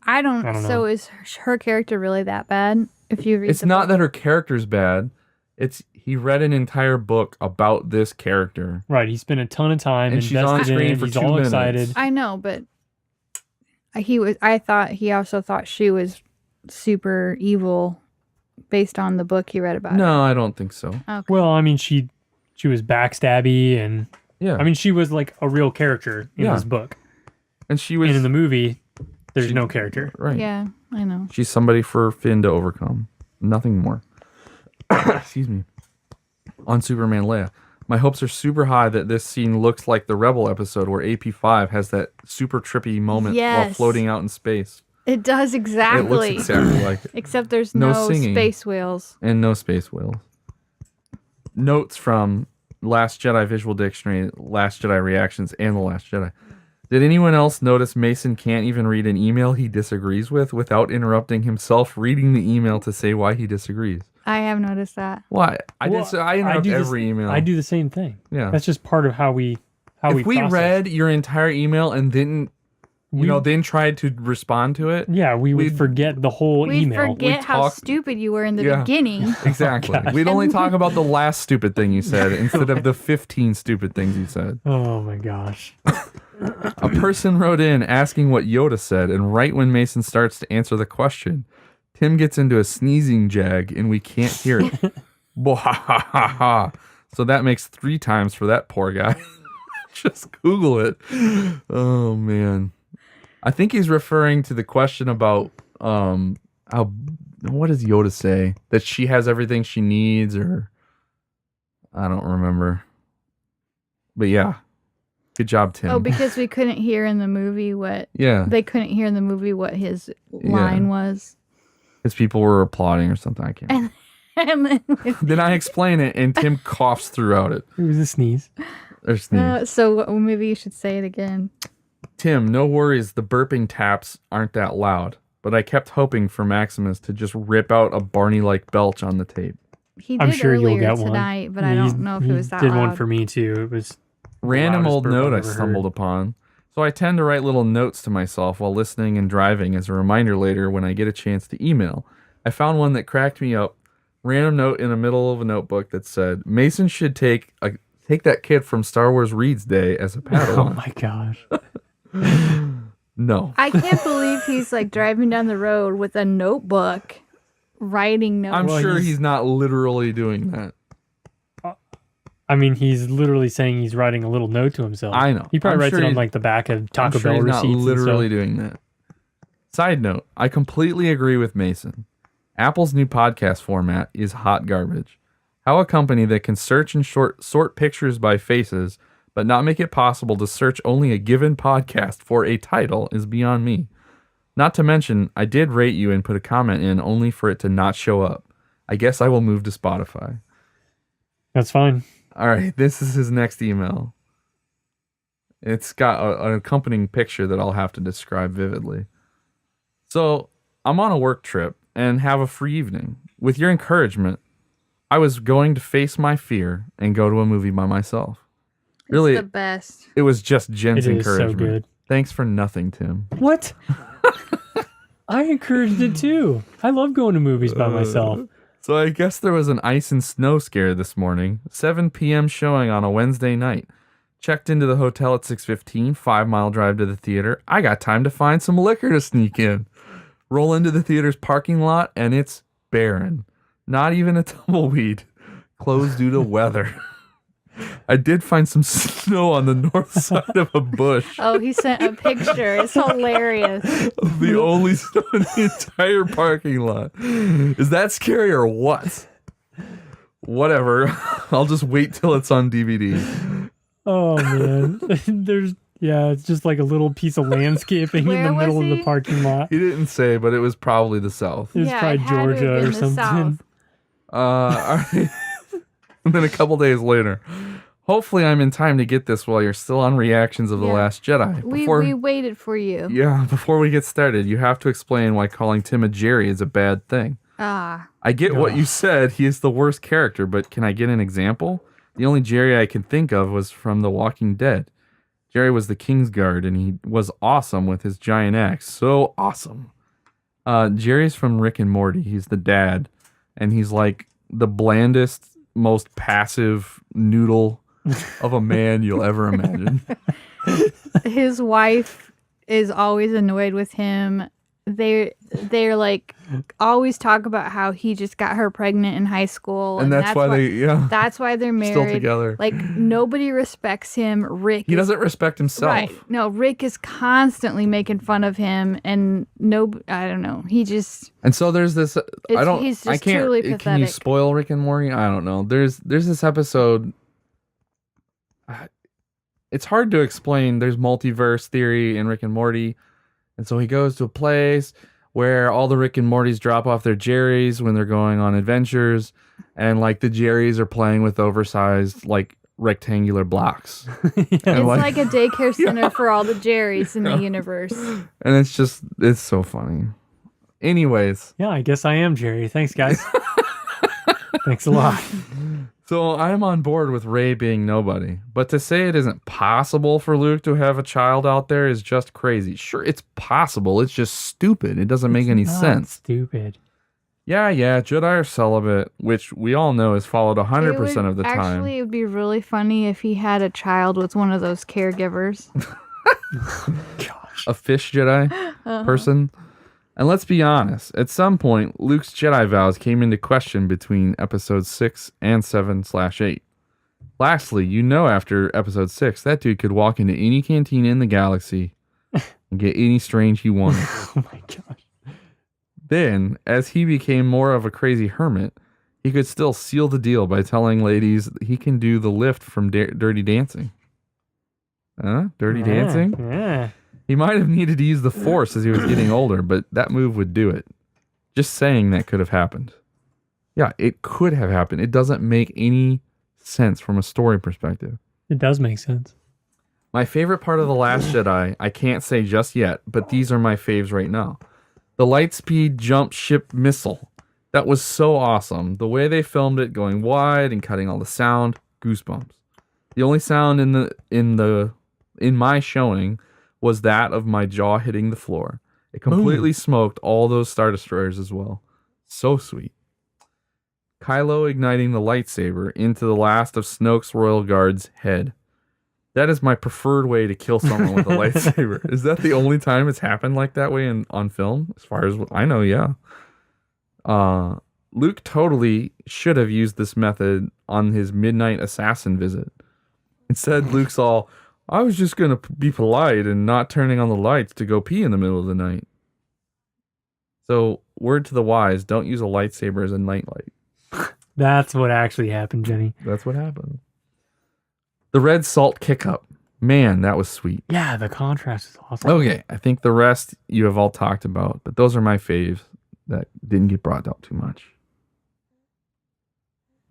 I don't know. know. So is her character really that bad? If you read It's the not book? that her character's bad. It's he read an entire book about this character. Right, he spent a ton of time And she's on invested in screen it. for He's 2 all minutes. excited. I know, but he also thought she was super evil based on the book he read about. No, I don't think so. Okay. Well, I mean, she was backstabby, and Yeah. I mean, she was like a real character in Yeah. this book. and she was And in the movie, there's no character. right. Yeah, I know. She's somebody for Finn to overcome. Nothing more. Excuse me. On Superman Leia. My hopes are super high that this scene looks like the Rebel episode where AP5 has that super trippy moment while Yes. floating out in space. It does exactly. It looks exactly like it. Except there's No no singing. space whales. And no space whales. Notes from Last Jedi Visual Dictionary, Last Jedi Reactions, and The Last Jedi. Did anyone else notice Mason can't even read an email he disagrees with without interrupting himself reading the email to say why he disagrees? I have noticed that. Why? I Well, interrupt do every this, email. I do the same thing. Yeah. That's just part of how we If we process. read your entire email and didn't, then tried to respond to it. Yeah, we would we'd- forget the whole We email. forget how talk- stupid you were in the Yeah. beginning. Exactly. gosh. We'd only talk about the last stupid thing you said instead of the 15 stupid things you said. Oh my gosh. A person wrote in asking what Yoda said, and right when Mason starts to answer the question, Tim gets into a sneezing jag and we can't hear it. Bwahahaha. So that makes 3 times for that poor guy. Just Google it. Oh man. I think he's referring to the question about how, what does Yoda say? That she has everything she needs, or I don't remember. But yeah. Good job, Tim. Oh, because we couldn't hear in the movie what yeah. they couldn't hear in the movie what his line was. Because people were applauding or something. I can't. And then Then I explain it, and Tim coughs throughout it. It was a sneeze. Or sneeze. so maybe you should say it again. Tim, no worries. The burping taps aren't that loud. But I kept hoping for Maximus to just rip out a Barney-like belch on the tape. He did I'm sure you'll earlier get one. tonight, but I don't know if it was that He loud. did one for me too. It was Random loudest old burp note I've I ever stumbled heard. upon. So I tend to write little notes to myself while listening and driving as a reminder later when I get a chance to email. I found one that cracked me up. Random note in the middle of a notebook that said, Mason should take that kid from Star Wars Reads Day as a Oh Padawan. my gosh. No. I can't believe he's like driving down the road with a notebook, writing notes. I'm Well, sure he's- he's not literally doing that. I mean, he's literally saying he's writing a little note to himself. I know. He probably I'm writes sure it on he's- like the back of I'm Taco sure Bell he's not receipts literally and doing that. Side note, I completely agree with Mason. Apple's new podcast format is hot garbage. How a company that can search and sort pictures by faces, but not make it possible to search only a given podcast for a title is beyond me. Not to mention, I did rate you and put a comment in only for it to not show up. I guess I will move to Spotify. stuff. That's fine. All right, this is his next email. It's got an accompanying picture that I'll have to describe vividly. So, I'm on a work trip and have a free evening. With your encouragement, I was going to face my fear and go to a movie by myself. Really, It's the best. it was just Jen's It is so encouragement. good. Thanks for nothing, Tim. What? I encouraged it too. I love going to movies by myself. So I guess there was an ice and snow scare this morning. 7 p.m. showing on a Wednesday night. Checked into the hotel at 6:15, 5-mile drive to the theater. I got time to find some liquor to sneak in. Roll into the theater's parking lot, and it's barren. Not even a tumbleweed. Closed due to weather. I did find some snow on the north side of a bush. Oh, he sent a picture. It's hilarious. The only snow in the entire parking lot. Is that scary or what? Whatever. I'll just wait till it's on DVD. Oh man, it's just like a little piece of landscaping in the middle of the parking lot. He didn't say, but it was probably the South. It was probably Georgia or something. All right. And then a couple days later, hopefully I'm in time to get this while you're still on reactions of The Last Jedi. We waited for you. Yeah, before we get started, you have to explain why calling Tim a Jerry is a bad thing. I get what you said. He is the worst character, but can I get an example? The only Jerry I can think of was from The Walking Dead. Jerry was the Kingsguard, and he was awesome with his giant axe. So awesome. Jerry's from Rick and Morty. He's the dad, and he's like the blandest, most passive noodle of a man you'll ever imagine. His wife is always annoyed with him. They're like always talk about how he just got her pregnant in high school, and that's why that's why they're married. Still together. Like nobody respects him. He doesn't respect himself. Right? No, Rick is constantly making fun of him, and I don't know. He just and so there's this. He's just truly pathetic. Can you spoil Rick and Morty? I don't know. There's this episode. It's hard to explain. There's multiverse theory in Rick and Morty. And so he goes to a place where all the Rick and Mortys drop off their Jerrys when they're going on adventures. And like the Jerrys are playing with oversized like rectangular blocks. It's like a daycare center for all the Jerrys in the universe. And it's so funny. Anyways. Yeah, I guess I am Jerry. Thanks, guys. Thanks a lot. So I'm on board with Rey being nobody, but to say it isn't possible for Luke to have a child out there is just crazy. Sure, it's possible. It's just stupid. It doesn't make any sense. Stupid. Yeah, Jedi are celibate, which we all know is followed 100% of the time. Actually, it would be really funny if he had a child with one of those caregivers. Gosh. A fish Jedi person. And let's be honest, at some point, Luke's Jedi vows came into question between episodes 6 and 7/8. Lastly, after episode 6, that dude could walk into any canteen in the galaxy and get any strange he wanted. Oh my gosh. Then, as he became more of a crazy hermit, he could still seal the deal by telling ladies he can do the lift from Dirty Dancing. Dirty Dancing? Yeah. He might have needed to use the Force as he was getting older, but that move would do it. Just saying that could have happened. Yeah, it could have happened. It doesn't make any sense from a story perspective. It does make sense. My favorite part of The Last Jedi, I can't say just yet, but these are my faves right now. The Lightspeed jump ship missile. That was so awesome. The way they filmed it, going wide and cutting all the sound, goosebumps. The only sound in my showing was that of my jaw hitting the floor. It completely smoked all those Star Destroyers as well. So sweet. Kylo igniting the lightsaber into the last of Snoke's Royal Guard's head. That is my preferred way to kill someone with a lightsaber. Is that the only time it's happened like that way on film? As far as I know, yeah. Luke totally should have used this method on his midnight assassin visit. Instead, Luke's all, I was just going to be polite and not turning on the lights to go pee in the middle of the night. So, word to the wise, don't use a lightsaber as a nightlight. That's what actually happened, Jenny. That's what happened. The red salt kick up. Man, that was sweet. Yeah, the contrast is awesome. Okay, I think the rest you have all talked about, but those are my faves that didn't get brought up too much.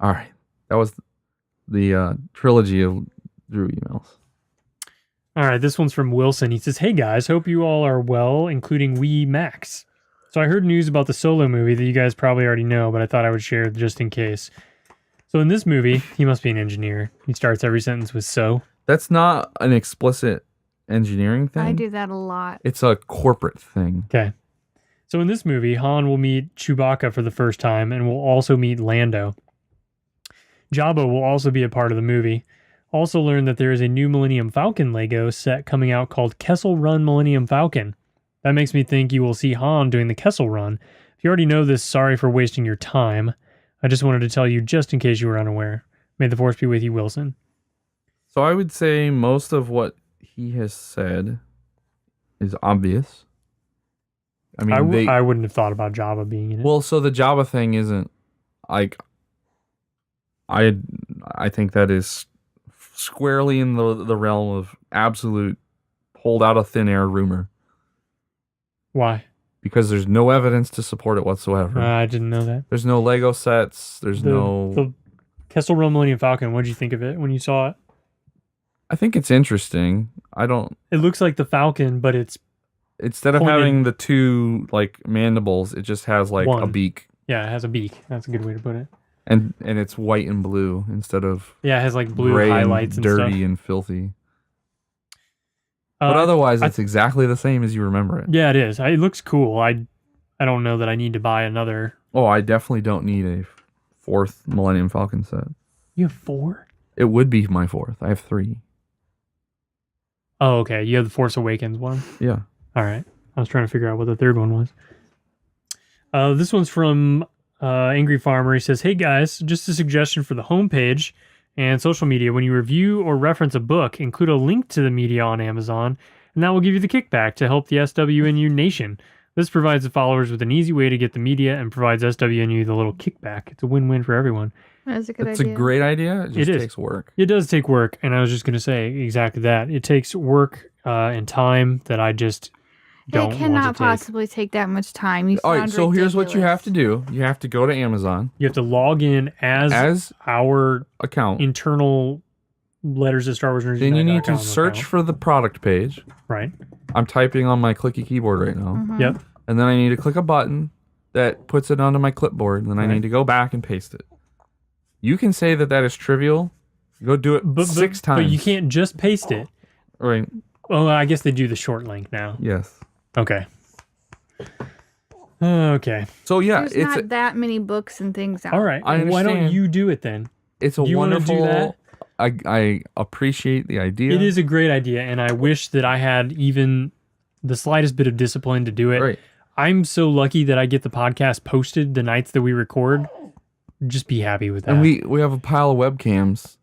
All right, that was the trilogy of Drew emails. All right, this one's from Wilson. He says, hey guys, hope you all are well, including Wee Max. So I heard news about the Solo movie that you guys probably already know, but I thought I would share just in case. So in this movie, he must be an engineer. He starts every sentence with so. That's not an explicit engineering thing. I do that a lot. It's a corporate thing. Okay. So in this movie, Han will meet Chewbacca for the first time and will also meet Lando. Jabba will also be a part of the movie, Also learned that there is a new Millennium Falcon Lego set coming out called Kessel Run Millennium Falcon. That makes me think you will see Han doing the Kessel Run. If you already know this, sorry for wasting your time. I just wanted to tell you just in case you were unaware. May the Force be with you, Wilson. So I would say most of what he has said is obvious. I mean, I wouldn't have thought about Jabba being in it. Well, so the Jabba thing isn't like I think that is squarely in the realm of absolute pulled out of thin air rumor. Why? Because there's no evidence to support it whatsoever. I didn't know that. There's no Lego sets. There's The Kessel Run Millennium Falcon, what did you think of it when you saw it? I think it's interesting. It looks like the Falcon, but it's instead of pointed. having the two like mandibles, it just has like a One. beak. Yeah, it has a beak. That's a good way to put it. And it's white and blue instead of Yeah, it has like blue gray highlights and and dirty stuff. and filthy. But otherwise, it's exactly the same as you remember it. Yeah, it is. It looks cool. I don't know that I need to buy another. Oh, I definitely don't need a fourth Millennium Falcon set. You have 4? It would be my fourth. I have 3. Oh, okay. You have the Force Awakens one. Yeah. All right. I was trying to figure out what the third one was. This one's from Angry Farmer. He says, "Hey guys, just a suggestion for the homepage and social media. When you review or reference a book, include a link to the media on Amazon, and that will give you the kickback to help the SWNU Nation. This provides the followers with an easy way to get the media and provides SWNU the little kickback. It's a win-win for everyone." That's a good It's idea. a great idea. It just is. takes work. It does take work, and I was just going to say exactly that. It takes work and time that I just don't It cannot want to take. possibly take that much time. You All right, sound so here's what you ridiculous. have to do. You have to go to Amazon You have to log in as our account. internal letters at Star Wars Nerds. Then you need to search for the product page. Right. I'm typing on my clicky keyboard right now. Mhm. Yep. And then I need to click a button that puts it onto my clipboard. And then I Right. need to go back and paste it. You can say that is trivial. Go do it six times. But you can't just paste it. Right. Oh, I guess they do the short link now. Yes. Okay. Okay. So yeah, There's it's not that many books and things out. All right. I Why don't understand. you do it then? it's a You wanna do wonderful. that? I appreciate the idea. It is a great idea, and I wish that I had even the slightest bit of discipline to do it. Right. I'm so lucky that I get the podcast posted the nights that we record. Just be happy with that. And we have a pile of webcams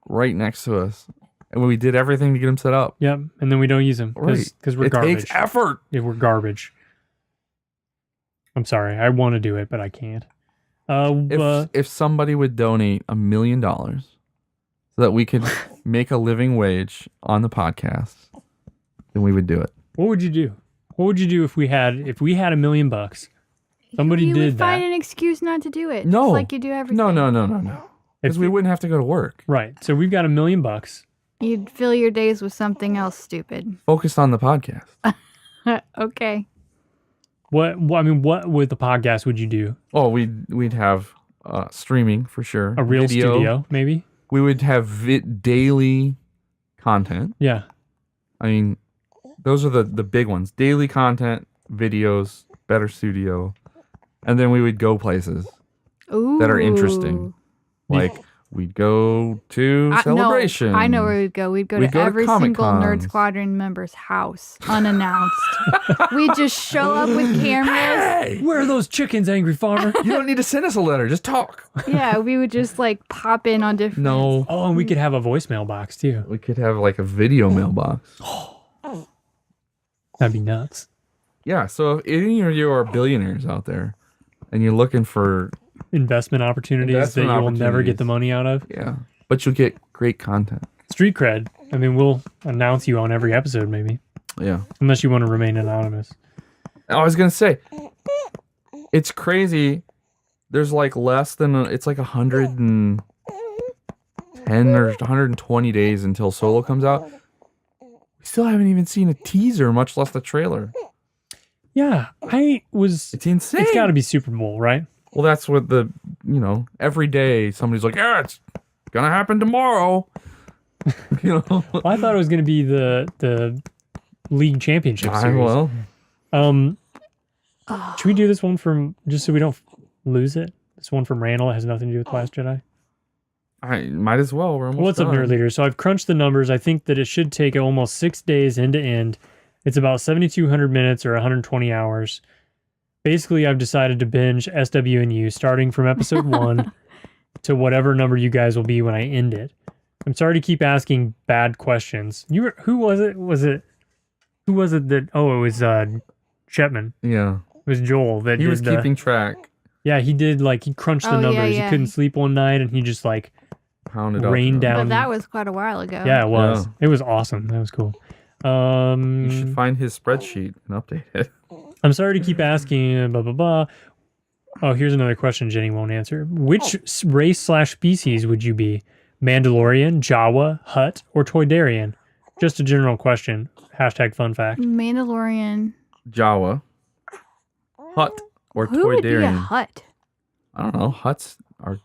right next to us, and we did everything to get them set up. Yep. And then we don't use them Right. because we're It garbage. takes effort. Yeah, we're garbage. I'm sorry. I want to do it, but I can't. If somebody would donate $1 million so that we could make a living wage on the podcast, then we would do it. What would you do? What would you do if we had $1 million? Somebody you did would find that. an excuse not to do it. No. Just like you do everything. No. Because If we wouldn't have to go to work. Right. So we've got $1 million. You'd fill your days with something else stupid. Focused on the podcast. Okay. What with the podcast would you do? Oh, we'd have streaming for sure. A real Video. studio, maybe? We would have daily content. Yeah. I mean, those are the big ones. Daily content, videos, better studio. And then we would go places Ooh. that are interesting. Like, we'd go to Celebration. No, I know where we'd go. We'd go to every single Nerd Comic-Cons. Squadron member's house, unannounced. We'd just show up with cameras. Hey! Where are those chickens, Angry Farmer? You don't need to send us a letter. Just talk. Yeah, we would just like pop in on different. No. Oh, and we could have a voicemail box too. We could have like a video mailbox. That'd be nuts. Yeah, so if any of you are billionaires out there and you're looking for, Investment opportunities Investment that you will never get opportunities. the money out of. yeah, but you'll get great content. Street cred. I mean, we'll announce you on every episode, maybe. Yeah. Unless you want to remain anonymous. I was going to say, it's crazy. There's like it's like 110 or 120 days until Solo comes out. We still haven't even seen a teaser, much less the trailer. Yeah, It's insane. It's got to be Super Bowl, right? Well, that's what every day somebody's like, yeah, it's gonna happen tomorrow. Well, I thought it was going to be the league championship series. Well, Should we do this one from just so we don't lose it? This one from Randall that has nothing to do with The Last Jedi. I might as well. We're almost What's up, done. Nerd Leader? So I've crunched the numbers. I think that it should take almost 6 days end to end. It's about 7,200 minutes or 120 hours. Basically, I've decided to binge SWNU starting from episode 1 to whatever number you guys will be when I end it. I'm sorry to keep asking bad questions. Who was it? Who was it that? Oh, it was Shetman. Yeah. It was Joel that He was keeping track. Yeah, he did he crunched the numbers. He couldn't sleep one night, and he just Pounded rained up. down. But that was quite a while ago. Yeah, it was. Yeah. It was awesome. That was cool. You should find his spreadsheet and update it. I'm sorry to keep asking. Blah blah blah. Oh, here's another question Jenny won't answer. Which race/species would you be? Mandalorian, Jawa, Hutt, or Toydarian? Just a general question. Hashtag fun fact. Mandalorian. Jawa, Hutt, or Who would be a Toydarian. Hutt? I don't know. Hutts are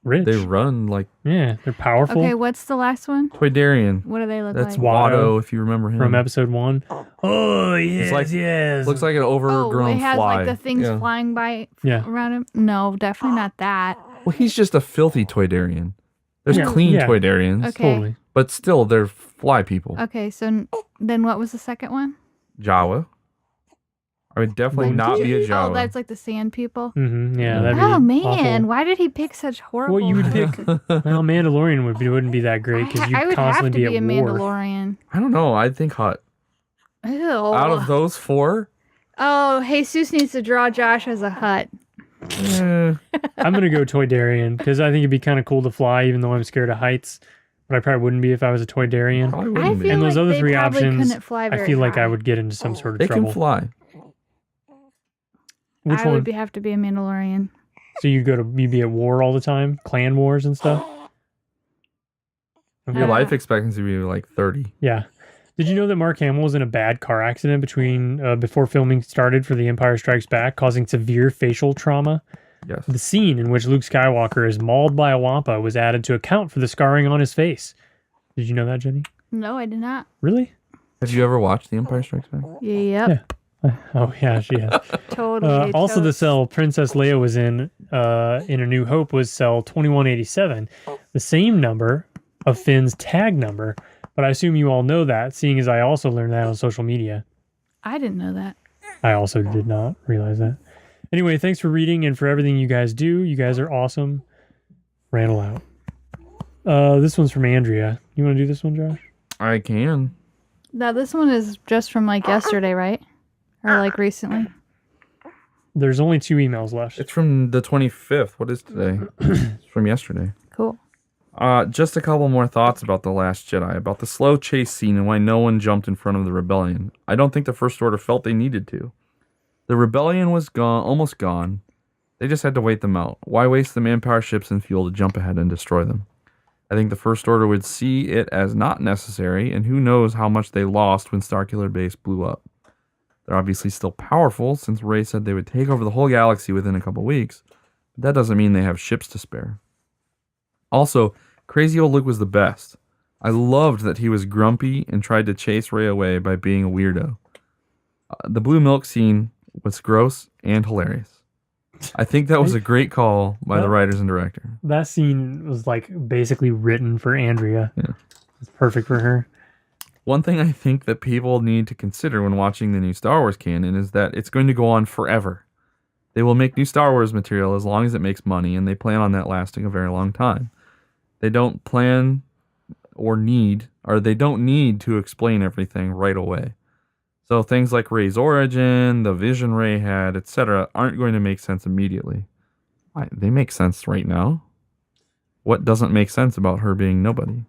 Rich. they run like Yeah, they're powerful. Okay, what's the last one? Toydarian. What do they look That's like? Watto, if you remember him. From episode 1. Oh, yes, yes. Looks like an overgrown it has fly. like the things Yeah. flying by Yeah. around him. No, definitely not that. Well, he's just a filthy Toydarian. There's Yeah. clean Yeah. Toydarians, Okay. Totally. but still, they're fly people. Okay, so then what was the second one? Jawa. I would definitely Would not be a Jawa. Oh, that's like the sand people. Mm-hmm. Yeah, that'd be Oh man, awful. why did he pick such horrible? Well, you would pick. Well, Mandalorian wouldn't be that great because I you'd would have constantly to be a at war. Mandalorian. I don't know. I think Hutt. Ew. Out of those 4, Oh, Jesus needs to draw Josh as a Hutt. eh, I'm gonna go Toydarian because I think it'd be kind of cool to fly, even though I'm scared of heights. But I probably wouldn't be if I was a Toydarian. probably I wouldn't be. feel And those like other they three probably options, couldn't fly I very feel like I high. would get into some sort of They trouble. can fly. Which I one? would have to be a Mandalorian. So you'd be at war all the time, clan wars and stuff. Your Uh, life expectancy would be like 30. Yeah. Did you know that Mark Hamill was in a bad car accident before filming started for The Empire Strikes Back, causing severe facial trauma? Yes. The scene in which Luke Skywalker is mauled by a wampa was added to account for the scarring on his face. Did you know that, Jenny? No, I did not. Really? Have you ever watched The Empire Strikes Back? Yep. Yeah. Oh yeah, she has. Totally. Also, the totes. cell Princess Leia was in A New Hope was cell 2187, the same number of Finn's tag number. But I assume you all know that, seeing as I also learned that on social media. I didn't know that. I also did not realize that. Anyway, thanks for reading and for everything you guys do. You guys are awesome. Randall out. This one's from Andrea. You want to do this one, Josh? I can. Now this one is just from like yesterday, right? Or like recently. There's only 2 emails left. It's from the 25th. What is today? It's from yesterday. Cool. Just a couple more thoughts about The Last Jedi, about the slow chase scene and why no one jumped in front of the rebellion. I don't think the First Order felt they needed to. The rebellion was almost gone. They just had to wait them out. Why waste the manpower, ships, and fuel to jump ahead and destroy them? I think the First Order would see it as not necessary, and who knows how much they lost when Starkiller Base blew up. They're obviously still powerful, since Rey said they would take over the whole galaxy within a couple weeks, but that doesn't mean they have ships to spare. Also, crazy old Luke was the best. I loved that he was grumpy and tried to chase Rey away by being a weirdo. The blue milk scene was gross and hilarious. I think that was a great call by the writers and director. That scene was basically written for Andrea. Yeah. It's perfect for her. One thing I think that people need to consider when watching the new Star Wars canon is that it's going to go on forever. They will make new Star Wars material as long as it makes money, and they plan on that lasting a very long time. They don't plan they don't need to explain everything right away. So things like Rey's origin, the vision Rey had, etc., aren't going to make sense immediately. They make sense right now. What doesn't make sense about her being nobody?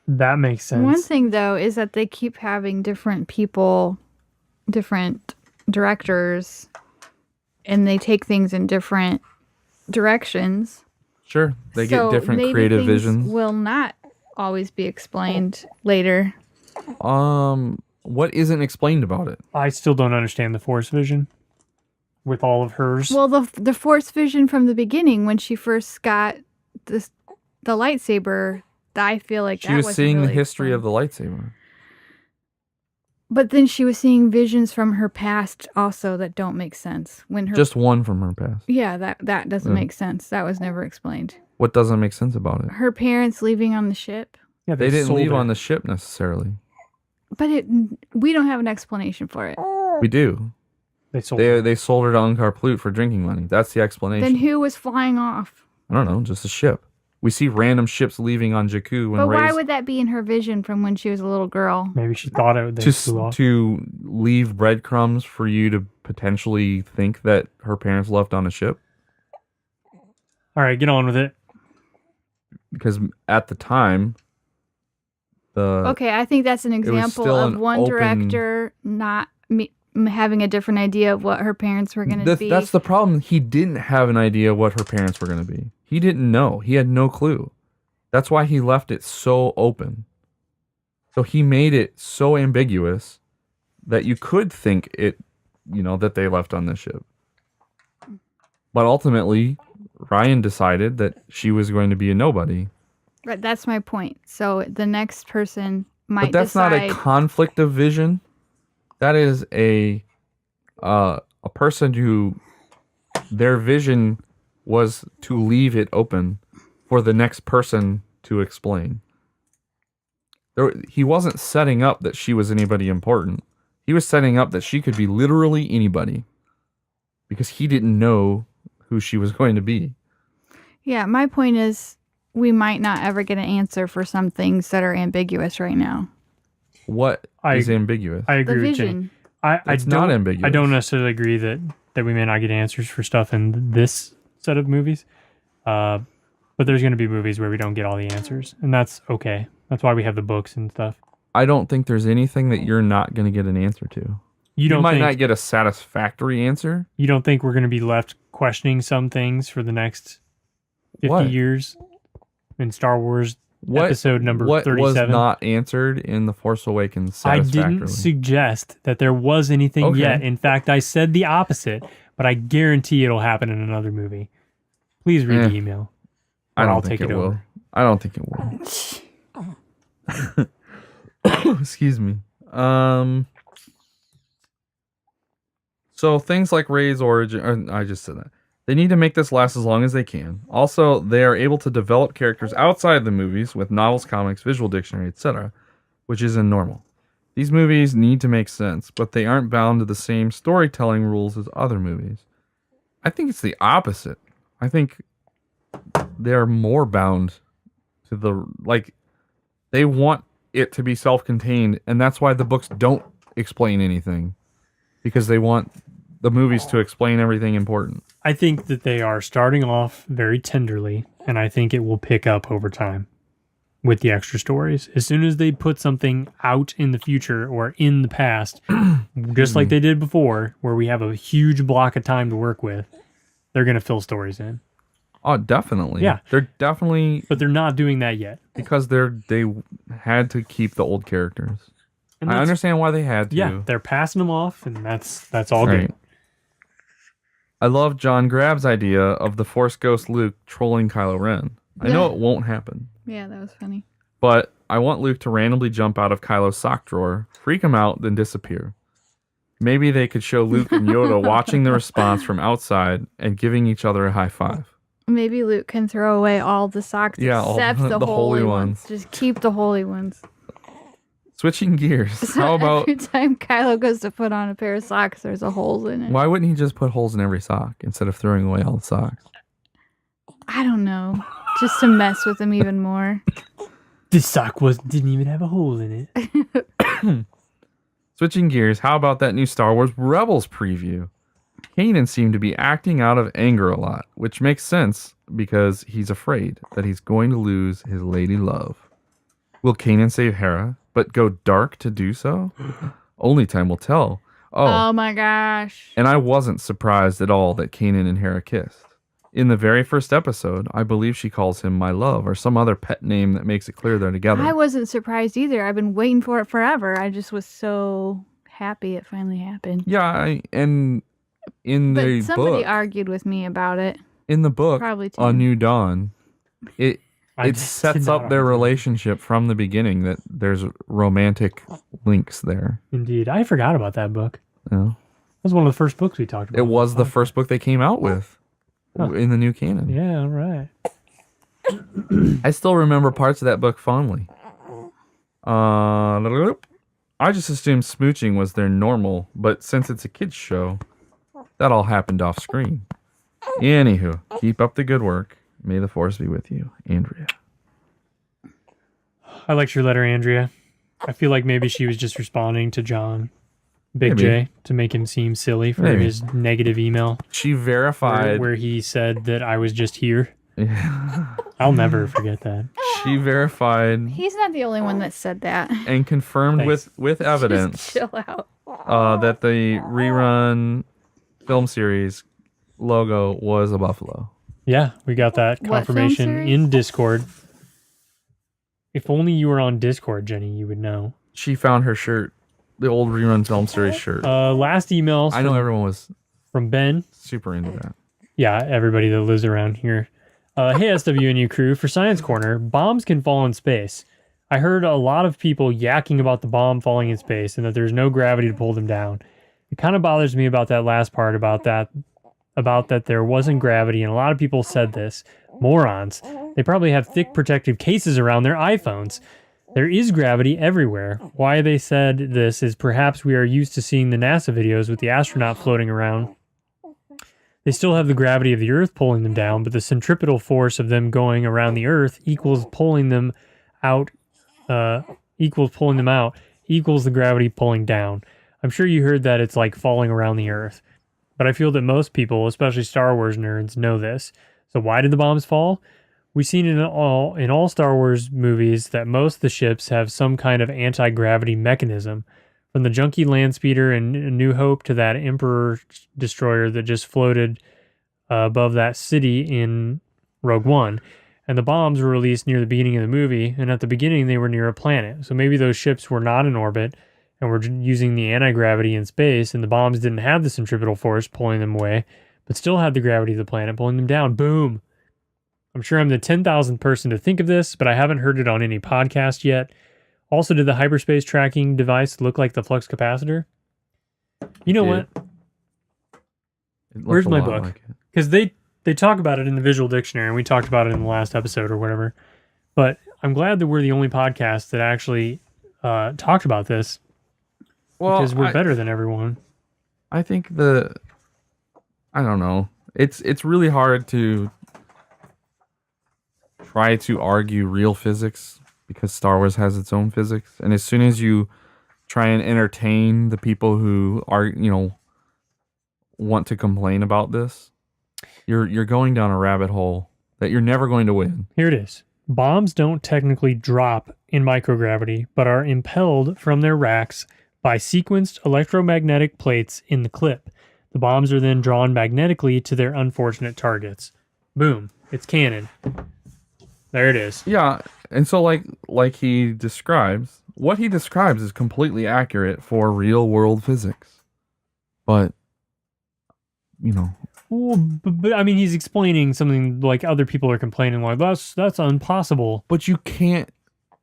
That makes sense. One thing though is that they keep having different people, different directors, and they take things in different directions. Sure, they So get different maybe creative things visions. will not always be explained later. What isn't explained about it? I still don't understand the Force vision with all of hers. Well, the Force vision from the beginning when she first got the lightsaber, I feel like She that was wasn't seeing the really history explained. of the lightsaber. But then she was seeing visions from her past also that don't make sense. When her Just one from her past. Yeah, that doesn't make sense. That was never explained. What doesn't make sense about it? Her parents leaving on the ship. Yeah, They didn't sold leave her. on the ship necessarily. But we don't have an explanation for it. We do. They sold her. They sold her to Unkar Plut for drinking money. That's the explanation. Then who was flying off? I don't know, just a ship. We see random ships leaving on Jakku when But why Rey's would that be in her vision from when she was a little girl? Maybe she thought they flew off. to leave breadcrumbs for you to potentially think that her parents left on a ship. All right, get on with it. Because at the time, Okay, I think that's an example still of an one open- director not having a different idea of what her parents were going to be. that's the problem. He didn't have an idea what her parents were going to be. He didn't know. He had no clue. That's why he left it so open. So he made it so ambiguous that you could think that they left on this ship. But ultimately, Ryan decided that she was going to be a nobody. Right, that's my point. So the next person might But that's decide. not a conflict of vision. That is a person who their vision was to leave it open for the next person to explain. He wasn't setting up that she was anybody important. He was setting up that she could be literally anybody because he didn't know who she was going to be. Yeah, my point is we might not ever get an answer for some things that are ambiguous right now. What is ambiguous? I agree The with Jenny. vision. It's not ambiguous. I don't necessarily agree that we may not get answers for stuff in this set of movies. But there's going to be movies where we don't get all the answers, and that's okay. That's why we have the books and stuff. I don't think there's anything that you're not going to get an answer to. You might not get a satisfactory answer. You don't think we're going to be left questioning some things for the next 50 years in Star Wars episode number 37? What was not answered in The Force Awakens satisfactorily? I didn't suggest that there was anything yet. In fact, I said the opposite, but I guarantee it'll happen in another movie. Please read the email. I don't I'll think take it will. over. I don't think it will. Excuse me. So things like Rey's origin, I just said that. They need to make this last as long as they can. Also, they are able to develop characters outside the movies with novels, comics, visual dictionary, etc., which isn't normal. These movies need to make sense, but they aren't bound to the same storytelling rules as other movies. I think it's the opposite. I think they're more bound to they want it to be self-contained, and that's why the books don't explain anything, because they want the movies to explain everything important. I think that they are starting off very tenderly, and I think it will pick up over time with the extra stories. As soon as they put something out in the future or in the past, just like they did before, where we have a huge block of time to work with, they're going to fill stories in. Oh, definitely. Yeah. They're definitely... But they're not doing that yet. Because they had to keep the old characters. And I understand why they had to. Yeah, they're passing them off, and that's all good. I love John Grab's idea of the Force Ghost Luke trolling Kylo Ren. I know it won't happen. Yeah, that was funny. But I want Luke to randomly jump out of Kylo's sock drawer, freak him out, then disappear. Maybe they could show Luke and Yoda watching the response from outside and giving each other a high five. Maybe Luke can throw away all the socks except all the holy ones. Just keep the holy ones. Switching gears. So How about... every time Kylo goes to put on a pair of socks, there's a hole in it. Why wouldn't he just put holes in every sock instead of throwing away all the socks? I don't know. Just to mess with him even more. This sock didn't even have a hole in it. Switching gears, how about that new Star Wars Rebels preview? Kanan seemed to be acting out of anger a lot, which makes sense because he's afraid that he's going to lose his lady love. Will Kanan save Hera, but go dark to do so? Only time will tell. Oh my gosh. And I wasn't surprised at all that Kanan and Hera kissed. In the very first episode, I believe she calls him my love or some other pet name that makes it clear they're together. I wasn't surprised either. I've been waiting for it forever. I just was so happy it finally happened. Yeah, and in the somebody book, argued with me about it. in the book, Probably too. A New Dawn, it sets up their relationship from the beginning that there's romantic links there. Indeed. I forgot about that book. Yeah. That was one of the first books we talked about. It was the first book they came out with in the new canon. Yeah, all right. I still remember parts of that book fondly. I just assumed smooching was their normal, but since it's a kid's show, that all happened off screen. Anywho, keep up the good work. May the force be with you, Andrea. I liked your letter, Andrea. I feel like maybe she was just responding to John Big J to make him seem silly for his negative email. She verified where he said that I was just here. Yeah. I'll never forget that. She verified. He's not the only one that said that. And confirmed with evidence Just chill out. That the rerun film series logo was a buffalo. Yeah, we got that What film confirmation series? in Discord. If only you were on Discord, Jenny, you would know. She found her shirt, the old rerun film series shirt. Last email. I know everyone was from Ben. Super into that. Yeah, everybody that lives around here. Hey, SWNU crew, for Science Corner, bombs can fall in space. I heard a lot of people yakking about the bomb falling in space and that there's no gravity to pull them down. It kind of bothers me about that last part about that there wasn't gravity, and a lot of people said this. Morons. They probably have thick protective cases around their iPhones. There is gravity everywhere. Why they said this is perhaps we are used to seeing the NASA videos with the astronaut floating around. They still have the gravity of the Earth pulling them down, but the centripetal force of them going around the Earth equals pulling them out, equals the gravity pulling down. I'm sure you heard that it's like falling around the Earth. But I feel that most people, especially Star Wars nerds, know this. So why did the bombs fall? We've seen in all Star Wars movies that most of the ships have some kind of anti-gravity mechanism. From the junky land speeder in A New Hope to that Emperor destroyer that just floated above that city in Rogue One. And the bombs were released near the beginning of the movie, and at the beginning they were near a planet. So maybe those ships were not in orbit and were using the anti-gravity in space, and the bombs didn't have the centripetal force pulling them away, but still had the gravity of the planet pulling them down. Boom! I'm sure I'm the 10,000th person to think of this, but I haven't heard it on any podcast yet. Also, did the hyperspace tracking device look like the flux capacitor? You know what? Where's my book? Because they talk about it in the visual dictionary, and we talked about it in the last episode or whatever. But I'm glad that we're the only podcast that actually talked about this. Well, because we're better than everyone. I think I don't know. It's really hard to try to argue real physics because Star Wars has its own physics. And as soon as you try and entertain the people who are, want to complain about this, you're going down a rabbit hole that you're never going to win. Here it is. Bombs don't technically drop in microgravity, but are impelled from their racks by sequenced electromagnetic plates in the clip. The bombs are then drawn magnetically to their unfortunate targets. Boom. It's canon. There it is. Yeah, and so like he describes, what he describes is completely accurate for real world physics. But Well, but I mean, he's explaining something like other people are complaining like that's impossible. But you can't.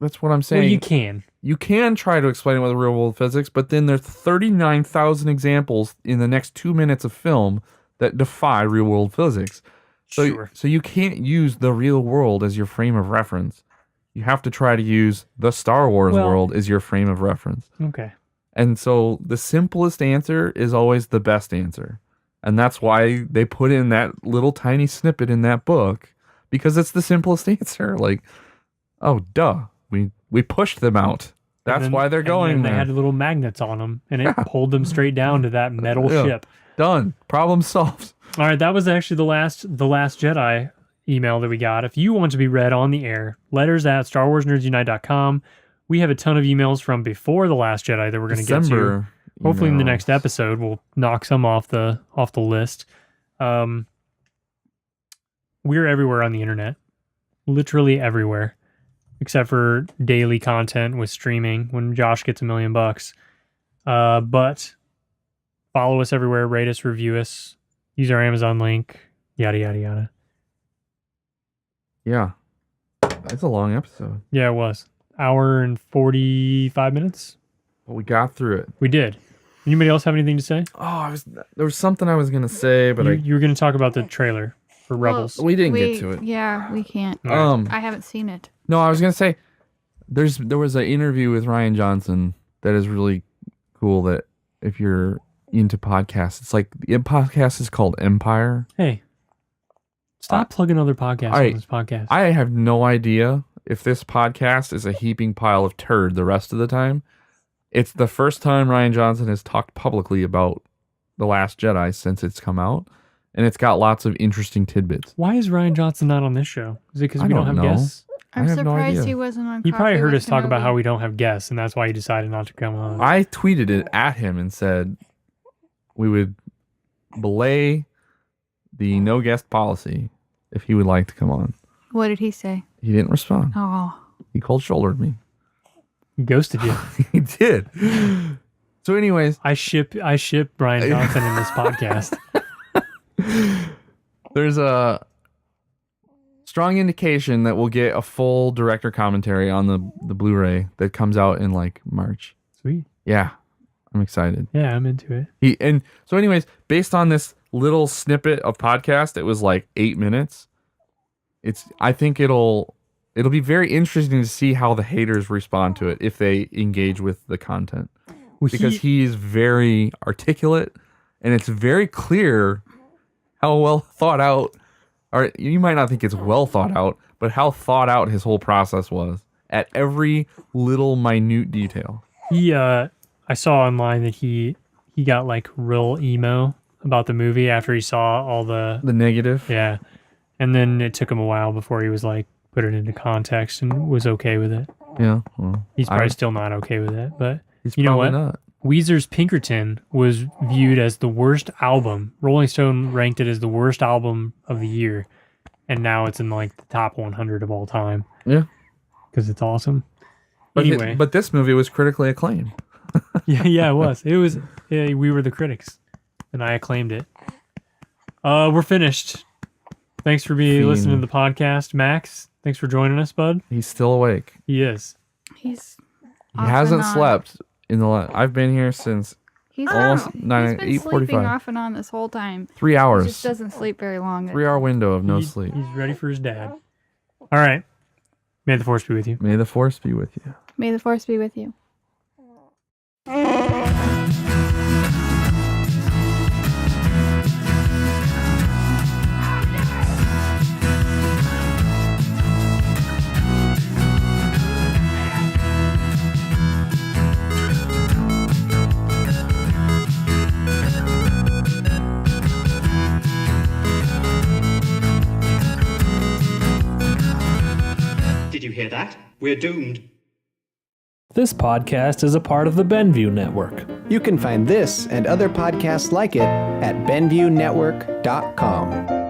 That's what I'm saying. Well, you can. You can try to explain it with real world physics, but then there's 39,000 examples in the next 2 minutes of film that defy real world physics. So you can't use the real world as your frame of reference. You have to try to use the Star Wars world as your frame of reference. Okay. And so the simplest answer is always the best answer. And that's why they put in that little tiny snippet in that book, because it's the simplest answer. Like, oh, duh. We pushed them out. That's why they're going and there. They had little magnets on them, and it pulled them straight down to that metal ship. Done. Problem solved. All right, that was actually the last Jedi email that we got. If you want to be read on the air, letters at StarWarsNerdsUnite.com. We have a ton of emails from before The Last Jedi that we're going to get to. Hopefully in the next episode, we'll knock some off the list. We're everywhere on the internet. Literally everywhere. Except for daily content with streaming when Josh gets $1 million. But follow us everywhere, rate us, review us, use our Amazon link, yada, yada, yada. Yeah. It's a long episode. Yeah, it was. Hour and 45 minutes. But we got through it. We did. Anybody else have anything to say? Oh, there was something I was going to say, but you were going to talk about the trailer for Rebels. we didn't get to it. Yeah, we can't. I haven't seen it. No, I was going to say there was an interview with Rian Johnson that is really cool, that if you're into podcasts, it's like the podcast is called Empire. Hey, stop plugging other podcasts on this podcast. I have no idea if this podcast is a heaping pile of turd the rest of the time. It's the first time Rian Johnson has talked publicly about The Last Jedi since it's come out, and it's got lots of interesting tidbits. Why is Rian Johnson not on this show? Is it because we don't have know. guests? I'm surprised he wasn't on. He probably heard us talk about Kenobi. how we don't have guests, and that's why he decided not to come on. I tweeted it at him and said we would belay the no guest policy if he would like to come on. What did he say? He didn't respond. Oh. He cold shouldered me. He ghosted you. He did. So anyways, I ship Brian Johnson in this podcast. There's a strong indication that we'll get a full director commentary on the Blu-ray that comes out in like March. Sweet. Yeah. I'm excited. Yeah, I'm into it. So anyways, based on this little snippet of podcast, it was like 8 minutes. I think it'll be very interesting to see how the haters respond to it if they engage with the content. Because he's very articulate, and it's very clear how well thought out, or you might not think it's well thought out, but how thought out his whole process was at every little minute detail. I saw online that he got like real emo about the movie after he saw all the negative. Yeah. And then it took him a while before he was like, put it into context and was okay with it. Yeah. Well, he's probably still not okay with it, but he's you know what? Not. Weezer's Pinkerton was viewed as the worst album. Rolling Stone ranked it as the worst album of the year. And now it's in like the top 100 of all time. Yeah. Because it's awesome. But anyway. But this movie was critically acclaimed. yeah, it was. We were the critics. And I acclaimed it. We're finished. Thanks for listening to the podcast. Max, thanks for joining us, bud. He's still awake. He is. He hasn't slept in the I've been here since almost 8:45. Sleeping off and on this whole time. 3 hours. He just doesn't sleep very long. 3-hour window of no sleep. He's ready for his dad. All right. May the force be with you. May the force be with you. May the force be with you. Did you hear that? We're doomed. This podcast is a part of the BenView Network. You can find this and other podcasts like it at BenViewNetwork.com.